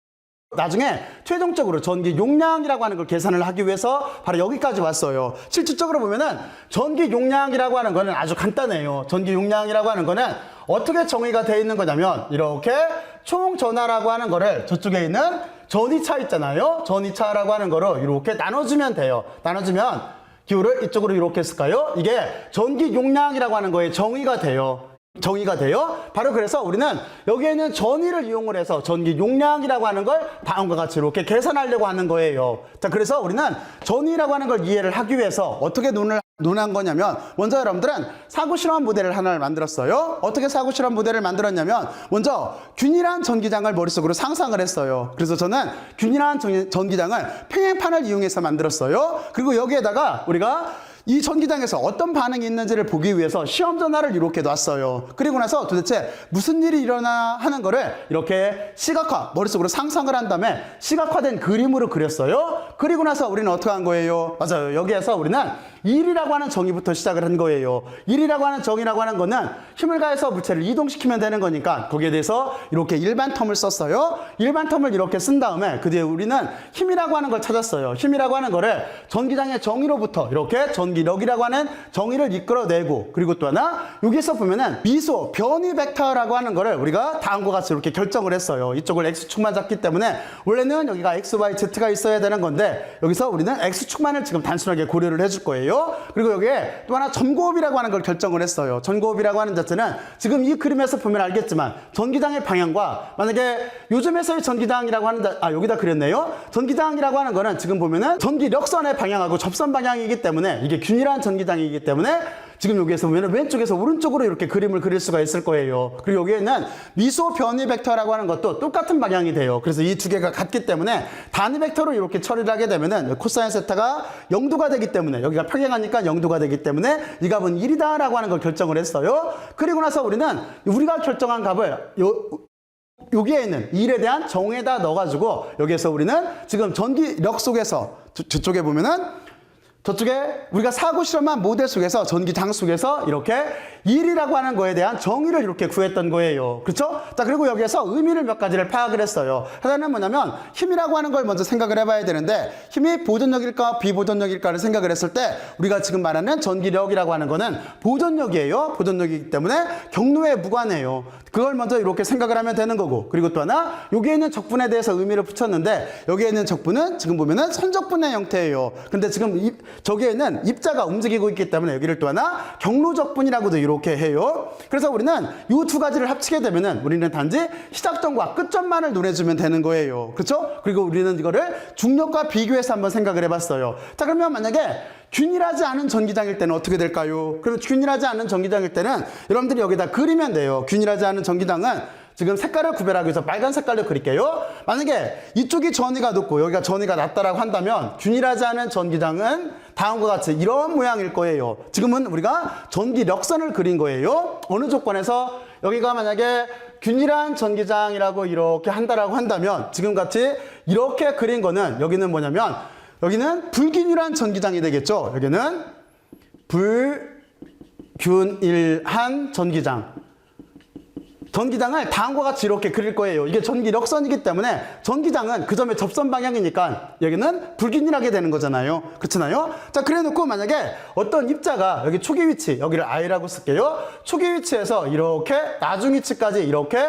나중에 최종적으로 전기 용량이라고 하는 걸 계산을 하기 위해서 바로 여기까지 왔어요. 실질적으로 보면은 전기 용량이라고 하는 거는 아주 간단해요. 전기 용량이라고 하는 거는 어떻게 정의가 되어 있는 거냐면, 이렇게 총전하라고 하는 거를 저쪽에 있는 전위차 있잖아요. 전위차라고 하는 거를 이렇게 나눠주면 돼요. 나눠주면 기호를 이쪽으로 이렇게 쓸까요? 이게 전기 용량이라고 하는 거에 정의가 돼요. 바로 그래서 우리는 여기에 있는 전위를 이용을 해서 전기 용량이라고 하는 걸 다음과 같이 이렇게 계산하려고 하는 거예요. 자, 그래서 우리는 전위라고 하는 걸 이해를 하기 위해서 어떻게 논한 거냐면, 먼저 여러분들은 사고 실험 모델을 하나를 만들었어요. 어떻게 사고 실험 모델을 만들었냐면, 먼저 균일한 전기장을 머릿속으로 상상을 했어요. 그래서 저는 균일한 전기장을 평행판을 이용해서 만들었어요. 그리고 여기에다가 우리가 이 전기장에서 어떤 반응이 있는지를 보기 위해서 시험 전화를 이렇게 놨어요. 그리고 나서 도대체 무슨 일이 일어나 하는 거를 이렇게 시각화, 머릿속으로 상상을 한 다음에 시각화된 그림으로 그렸어요. 그리고 나서 우리는 어떻게 한 거예요? 맞아요. 여기에서 우리는 1이라고 하는 정의부터 시작을 한 거예요. 1이라고 하는 정의라고 하는 거는 힘을 가해서 물체를 이동시키면 되는 거니까 거기에 대해서 이렇게 일반 텀을 썼어요. 일반 텀을 이렇게 쓴 다음에 그 뒤에 우리는 힘이라고 하는 걸 찾았어요. 힘이라고 하는 거를 전기장의 정의로부터 이렇게 전기력이라고 하는 정의를 이끌어내고, 그리고 또 하나 여기서 보면은 미소 변이 벡터라고 하는 거를 우리가 다음과 같이 이렇게 결정을 했어요. 이쪽을 X축만 잡기 때문에 원래는 여기가 X, Y, Z가 있어야 되는 건데 여기서 우리는 X축만을 지금 단순하게 고려를 해줄 거예요. 그리고 여기에 또 하나 전고흡이라고 하는 걸 결정을 했어요. 전고흡이라고 하는 자체는 지금 이 그림에서 보면 알겠지만 전기장의 방향과, 만약에 요즘에서의 전기장이라고 하는 여기다 그렸네요. 전기장이라고 하는 거는 지금 보면은 전기력선의 방향하고 접선 방향이기 때문에 이게 균일한 전기장이기 때문에 지금 여기에서 보면 왼쪽에서 오른쪽으로 이렇게 그림을 그릴 수가 있을 거예요. 그리고 여기에는 미소 변이 벡터라고 하는 것도 똑같은 방향이 돼요. 그래서 이 두 개가 같기 때문에 단위 벡터로 이렇게 처리를 하게 되면은 코사인 세타가 0도가 되기 때문에, 여기가 평행하니까 0도가 되기 때문에 이 값은 1이다라고 하는 걸 결정을 했어요. 그리고 나서 우리는 우리가 결정한 값을 여기에 있는 1에 대한 정에다 넣어가지고 여기에서 우리는 지금 전기력 속에서 저쪽에 보면은 저쪽에 우리가 사고 실험한 모델 속에서 전기장 속에서 이렇게 1이라고 하는 거에 대한 정의를 이렇게 구했던 거예요. 그렇죠? 자, 그리고 여기에서 의미를 몇 가지를 파악을 했어요. 하나는 뭐냐면 힘이라고 하는 걸 먼저 생각을 해봐야 되는데, 힘이 보존력일까 비보존력일까를 생각을 했을 때 우리가 지금 말하는 전기력이라고 하는 거는 보존력이에요. 보존력이기 때문에 경로에 무관해요. 그걸 먼저 이렇게 생각을 하면 되는 거고, 그리고 또 하나 여기에 있는 적분에 대해서 의미를 붙였는데 여기에 있는 적분은 지금 보면은 선적분의 형태예요. 근데 지금 저기에는 입자가 움직이고 있기 때문에 여기를 또 하나 경로적분이라고도 이렇게 해요. 그래서 우리는 이 두 가지를 합치게 되면은 우리는 단지 시작점과 끝점만을 논해주면 되는 거예요. 그렇죠? 그리고 우리는 이거를 중력과 비교해서 한번 생각을 해봤어요. 자, 그러면 만약에 균일하지 않은 전기장일 때는 어떻게 될까요? 그럼 균일하지 않은 전기장일 때는 여러분들이 여기다 그리면 돼요. 균일하지 않은 전기장은 지금 색깔을 구별하기 위해서 빨간 색깔로 그릴게요. 만약에 이쪽이 전위가 높고 여기가 전위가 낮다라고 한다면 균일하지 않은 전기장은 다음과 같이 이런 모양일 거예요. 지금은 우리가 전기력선을 그린 거예요. 어느 조건에서 여기가 만약에 균일한 전기장이라고 이렇게 한다라고 한다면 지금같이 이렇게 그린 거는, 여기는 뭐냐면 여기는 불균일한 전기장이 되겠죠. 여기는 불균일한 전기장을 다음과 같이 이렇게 그릴 거예요. 이게 전기력선이기 때문에 전기장은 그 점의 접선 방향이니까 여기는 불균일하게 되는 거잖아요. 그렇잖아요? 자, 그래 놓고 만약에 어떤 입자가 여기 초기 위치, 여기를 I라고 쓸게요. 초기 위치에서 이렇게 나중 위치까지 이렇게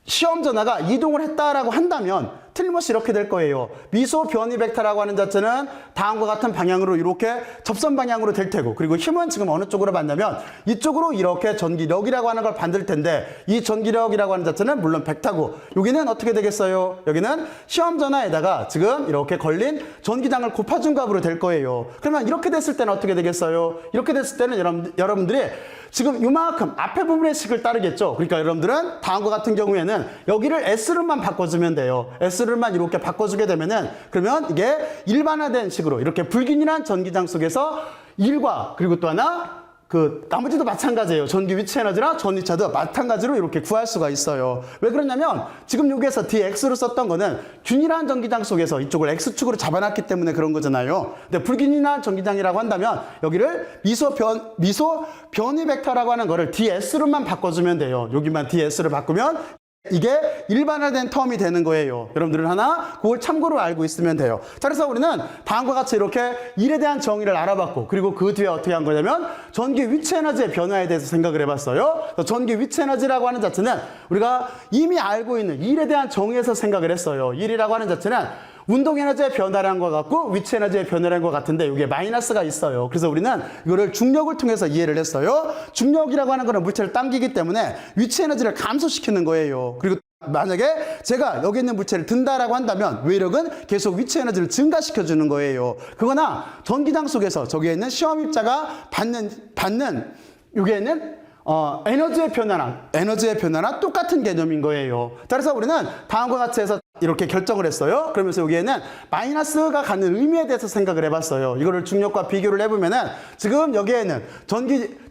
시험 전화가 이동을 했다라고 한다면 틀림없이 이렇게 될 거예요. 미소 변이 벡터라고 하는 자체는 다음과 같은 방향으로 이렇게 접선 방향으로 될 테고, 그리고 힘은 지금 어느 쪽으로 받냐면 이쪽으로 이렇게 전기력이라고 하는 걸 받을 텐데, 이 전기력이라고 하는 자체는 물론 벡터고, 여기는 어떻게 되겠어요? 여기는 시험 전화에다가 지금 이렇게 걸린 전기장을 곱해준 값으로 될 거예요. 그러면 이렇게 됐을 때는 어떻게 되겠어요? 이렇게 됐을 때는 여러분들이 지금 이만큼 앞에 부분의 식을 따르겠죠. 그러니까 여러분들은 다음과 같은 경우에는 여기를 S로만 바꿔주면 돼요. S를 DX를만 이렇게 바꿔주게 되면은 그러면 이게 일반화된 식으로 이렇게 불균일한 전기장 속에서 1과 그리고 또 하나 나머지도 마찬가지예요. 전기 위치 에너지나 전위차도 마찬가지로 이렇게 구할 수가 있어요. 왜 그러냐면 지금 여기에서 dx로 썼던 거는 균일한 전기장 속에서 이쪽을 x축으로 잡아놨기 때문에 그런 거잖아요. 근데 불균일한 전기장이라고 한다면 여기를 미소 변이 벡터라고 하는 거를 ds로만 바꿔주면 돼요. 여기만 ds를 바꾸면 이게 일반화된 텀이 되는 거예요. 여러분들은 하나 그걸 참고로 알고 있으면 돼요. 자, 그래서 우리는 다음과 같이 이렇게 일에 대한 정의를 알아봤고 그리고 그 뒤에 어떻게 한 거냐면 전기 위치 에너지의 변화에 대해서 생각을 해봤어요. 전기 위치 에너지라고 하는 자체는 우리가 이미 알고 있는 일에 대한 정의에서 생각을 했어요. 일이라고 하는 자체는 운동 에너지의 변화라는 것 같고 위치 에너지의 변화라는 것 같은데 이게 마이너스가 있어요. 그래서 우리는 이거를 중력을 통해서 이해를 했어요. 중력이라고 하는 거는 물체를 당기기 때문에 위치 에너지를 감소시키는 거예요. 그리고 만약에 제가 여기 있는 물체를 든다라고 한다면 외력은 계속 위치 에너지를 증가시켜 주는 거예요. 그거나 전기장 속에서 저기에 있는 시험 입자가 받는 여기에는 에너지의 변화나 똑같은 개념인 거예요. 자, 그래서 우리는 다음과 같이 해서 이렇게 결정을 했어요. 그러면서 여기에는 마이너스가 갖는 의미에 대해서 생각을 해봤어요. 이거를 중력과 비교를 해보면은 지금 여기에는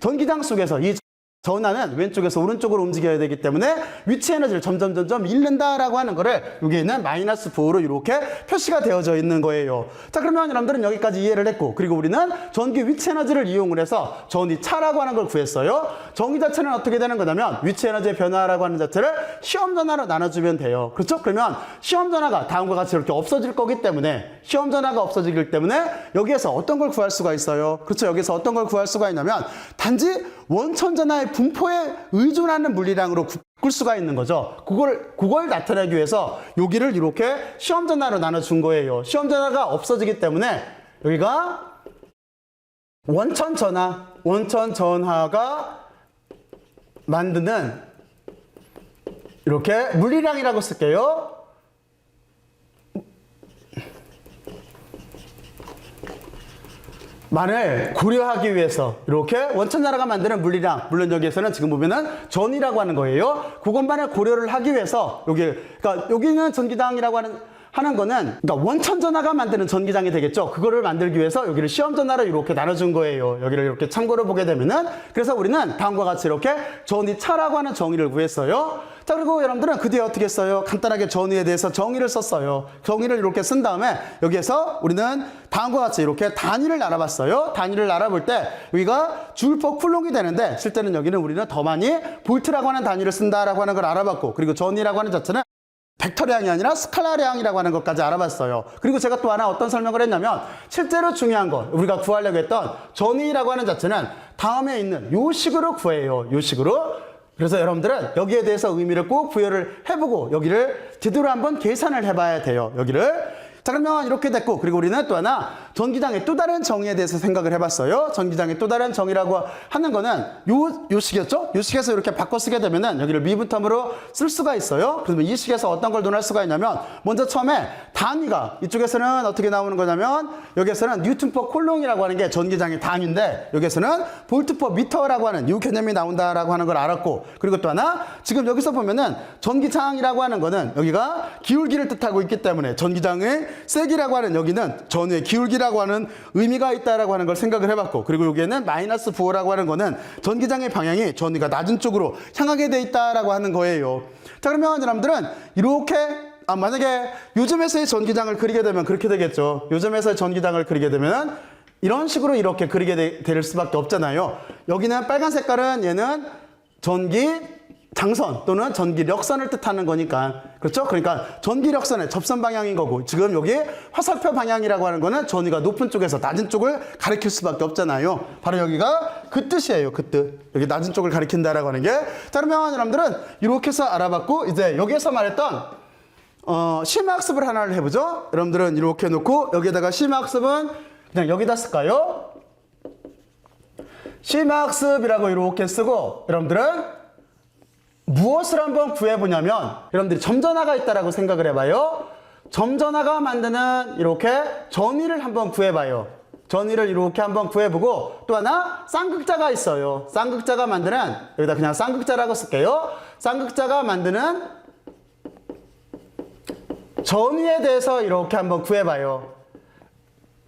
전기장 속에서 이 전하는 왼쪽에서 오른쪽으로 움직여야 되기 때문에 위치 에너지를 점점 잃는다라고 하는 거를 여기에는 마이너스 부호로 이렇게 표시가 되어져 있는 거예요. 자, 그러면 여러분들은 여기까지 이해를 했고 그리고 우리는 전기 위치 에너지를 이용을 해서 전위차라고 하는 걸 구했어요. 전기 자체는 어떻게 되는 거냐면 위치 에너지의 변화라고 하는 자체를 시험 전화로 나눠주면 돼요. 그렇죠? 그러면 시험 전화가 다음과 같이 이렇게 없어질 거기 때문에 시험 전화가 없어지기 때문에 여기에서 어떤 걸 구할 수가 있어요? 그렇죠? 여기서 어떤 걸 구할 수가 있냐면 단지 원천 전하의 분포에 의존하는 물리량으로 바꿀 수가 있는 거죠. 그걸 나타내기 위해서 여기를 이렇게 시험 전하로 나눠준 거예요. 시험 전하가 없어지기 때문에 여기가 원천 전하가 만드는 이렇게 물리량이라고 쓸게요. 만을 고려하기 위해서 이렇게 원천전하가 만드는 물리량, 물론 여기에서는 지금 보면은 전이라고 하는 거예요. 그것만을 고려를 하기 위해서 그러니까 여기는 전기장이라고 하는 거는 그러니까 원천전하가 만드는 전기장이 되겠죠. 그거를 만들기 위해서 여기를 시험전하로 이렇게 나눠준 거예요. 여기를 이렇게 참고로 보게 되면은 그래서 우리는 다음과 같이 이렇게 전위차라고 하는 정의를 구했어요. 자, 그리고 여러분들은 그 뒤에 어떻게 했어요? 간단하게 전위에 대해서 정의를 썼어요. 정의를 이렇게 쓴 다음에 여기에서 우리는 다음과 같이 이렇게 단위를 알아봤어요. 단위를 알아볼 때 여기가 줄퍼 쿨롱이 되는데 실제는 여기는 우리는 더 많이 볼트라고 하는 단위를 쓴다라고 하는 걸 알아봤고 그리고 전위라고 하는 자체는 벡터량이 아니라 스칼라량이라고 하는 것까지 알아봤어요. 그리고 제가 또 하나 어떤 설명을 했냐면 실제로 중요한 건 우리가 구하려고 했던 전위라고 하는 자체는 다음에 있는 요 식으로 구해요. 요 식으로. 그래서 여러분들은 여기에 대해서 의미를 꼭 부여를 해보고 여기를 제대로 한번 계산을 해봐야 돼요. 여기를. 자, 그러면 이렇게 됐고 그리고 우리는 또 하나 전기장의 또 다른 정의에 대해서 생각을 해봤어요. 전기장의 또 다른 정의라고 하는 거는 요 식이었죠? 요 식에서 이렇게 바꿔 쓰게 되면은 여기를 미분텀으로 쓸 수가 있어요. 그러면 이 식에서 어떤 걸 논할 수가 있냐면 먼저 처음에 단위가 이쪽에서는 어떻게 나오는 거냐면 여기에서는 뉴턴 퍼 콜롱이라고 하는 게 전기장의 단위인데 여기에서는 볼트 퍼 미터라고 하는 이 개념이 나온다라고 하는 걸 알았고 그리고 또 하나 지금 여기서 보면은 전기장이라고 하는 거는 여기가 기울기를 뜻하고 있기 때문에 전기장의 세기라고 하는 여기는 전위의 기울기라고 하는 의미가 있다라고 하는 걸 생각을 해봤고 그리고 여기에는 마이너스 부호라고 하는 거는 전기장의 방향이 전위가 낮은 쪽으로 향하게 돼 있다라고 하는 거예요. 자, 그러면 여러분들은 이렇게 만약에 요즘에서의 전기장을 그리게 되면 그렇게 되겠죠. 요즘에서의 전기장을 그리게 되면 이런 식으로 이렇게 그리게 될 수밖에 없잖아요. 여기는 빨간 색깔은 얘는 전기 장선 또는 전기력선을 뜻하는 거니까 그렇죠? 그러니까 전기력선의 접선 방향인 거고 지금 여기 화살표 방향이라고 하는 거는 전위가 높은 쪽에서 낮은 쪽을 가리킬 수밖에 없잖아요. 바로 여기가 그 뜻이에요. 그 뜻. 여기 낮은 쪽을 가리킨다라고 하는 게. 자, 그러면 여러분들은 이렇게 해서 알아봤고 이제 여기에서 말했던 심화학습을 하나를 해보죠. 여러분들은 이렇게 놓고 여기에다가 심화학습은 그냥 여기다 쓸까요? 심화학습이라고 이렇게 쓰고 여러분들은 무엇을 한번 구해보냐면 여러분들이 점전하가 있다라고 생각을 해봐요. 점전하가 만드는 이렇게 전위를 한번 구해봐요. 전위를 이렇게 한번 구해보고 또 하나 쌍극자가 있어요. 쌍극자가 만드는 여기다 그냥 쌍극자라고 쓸게요. 쌍극자가 만드는 전위에 대해서 이렇게 한번 구해봐요.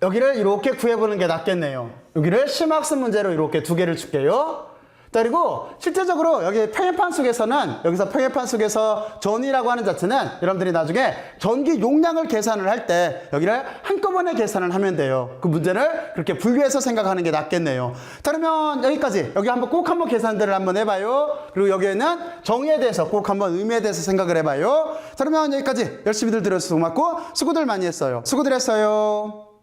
여기를 이렇게 구해보는 게 낫겠네요. 여기를 심학습 문제로 이렇게 두 개를 줄게요. 그리고 실제적으로 여기 평행판 속에서는 여기서 평행판 속에서 전위라고 하는 자체는 여러분들이 나중에 전기 용량을 계산을 할 때 여기를 한꺼번에 계산을 하면 돼요. 그 문제를 그렇게 분류해서 생각하는 게 낫겠네요. 자, 그러면 여기까지 여기 한번 꼭 한번 계산들을 한번 해봐요. 그리고 여기에는 정의에 대해서 꼭 한번 의미에 대해서 생각을 해봐요. 자, 그러면 여기까지 열심히들 들어주셔서 고맙고 수고들 많이 했어요. 수고들 했어요.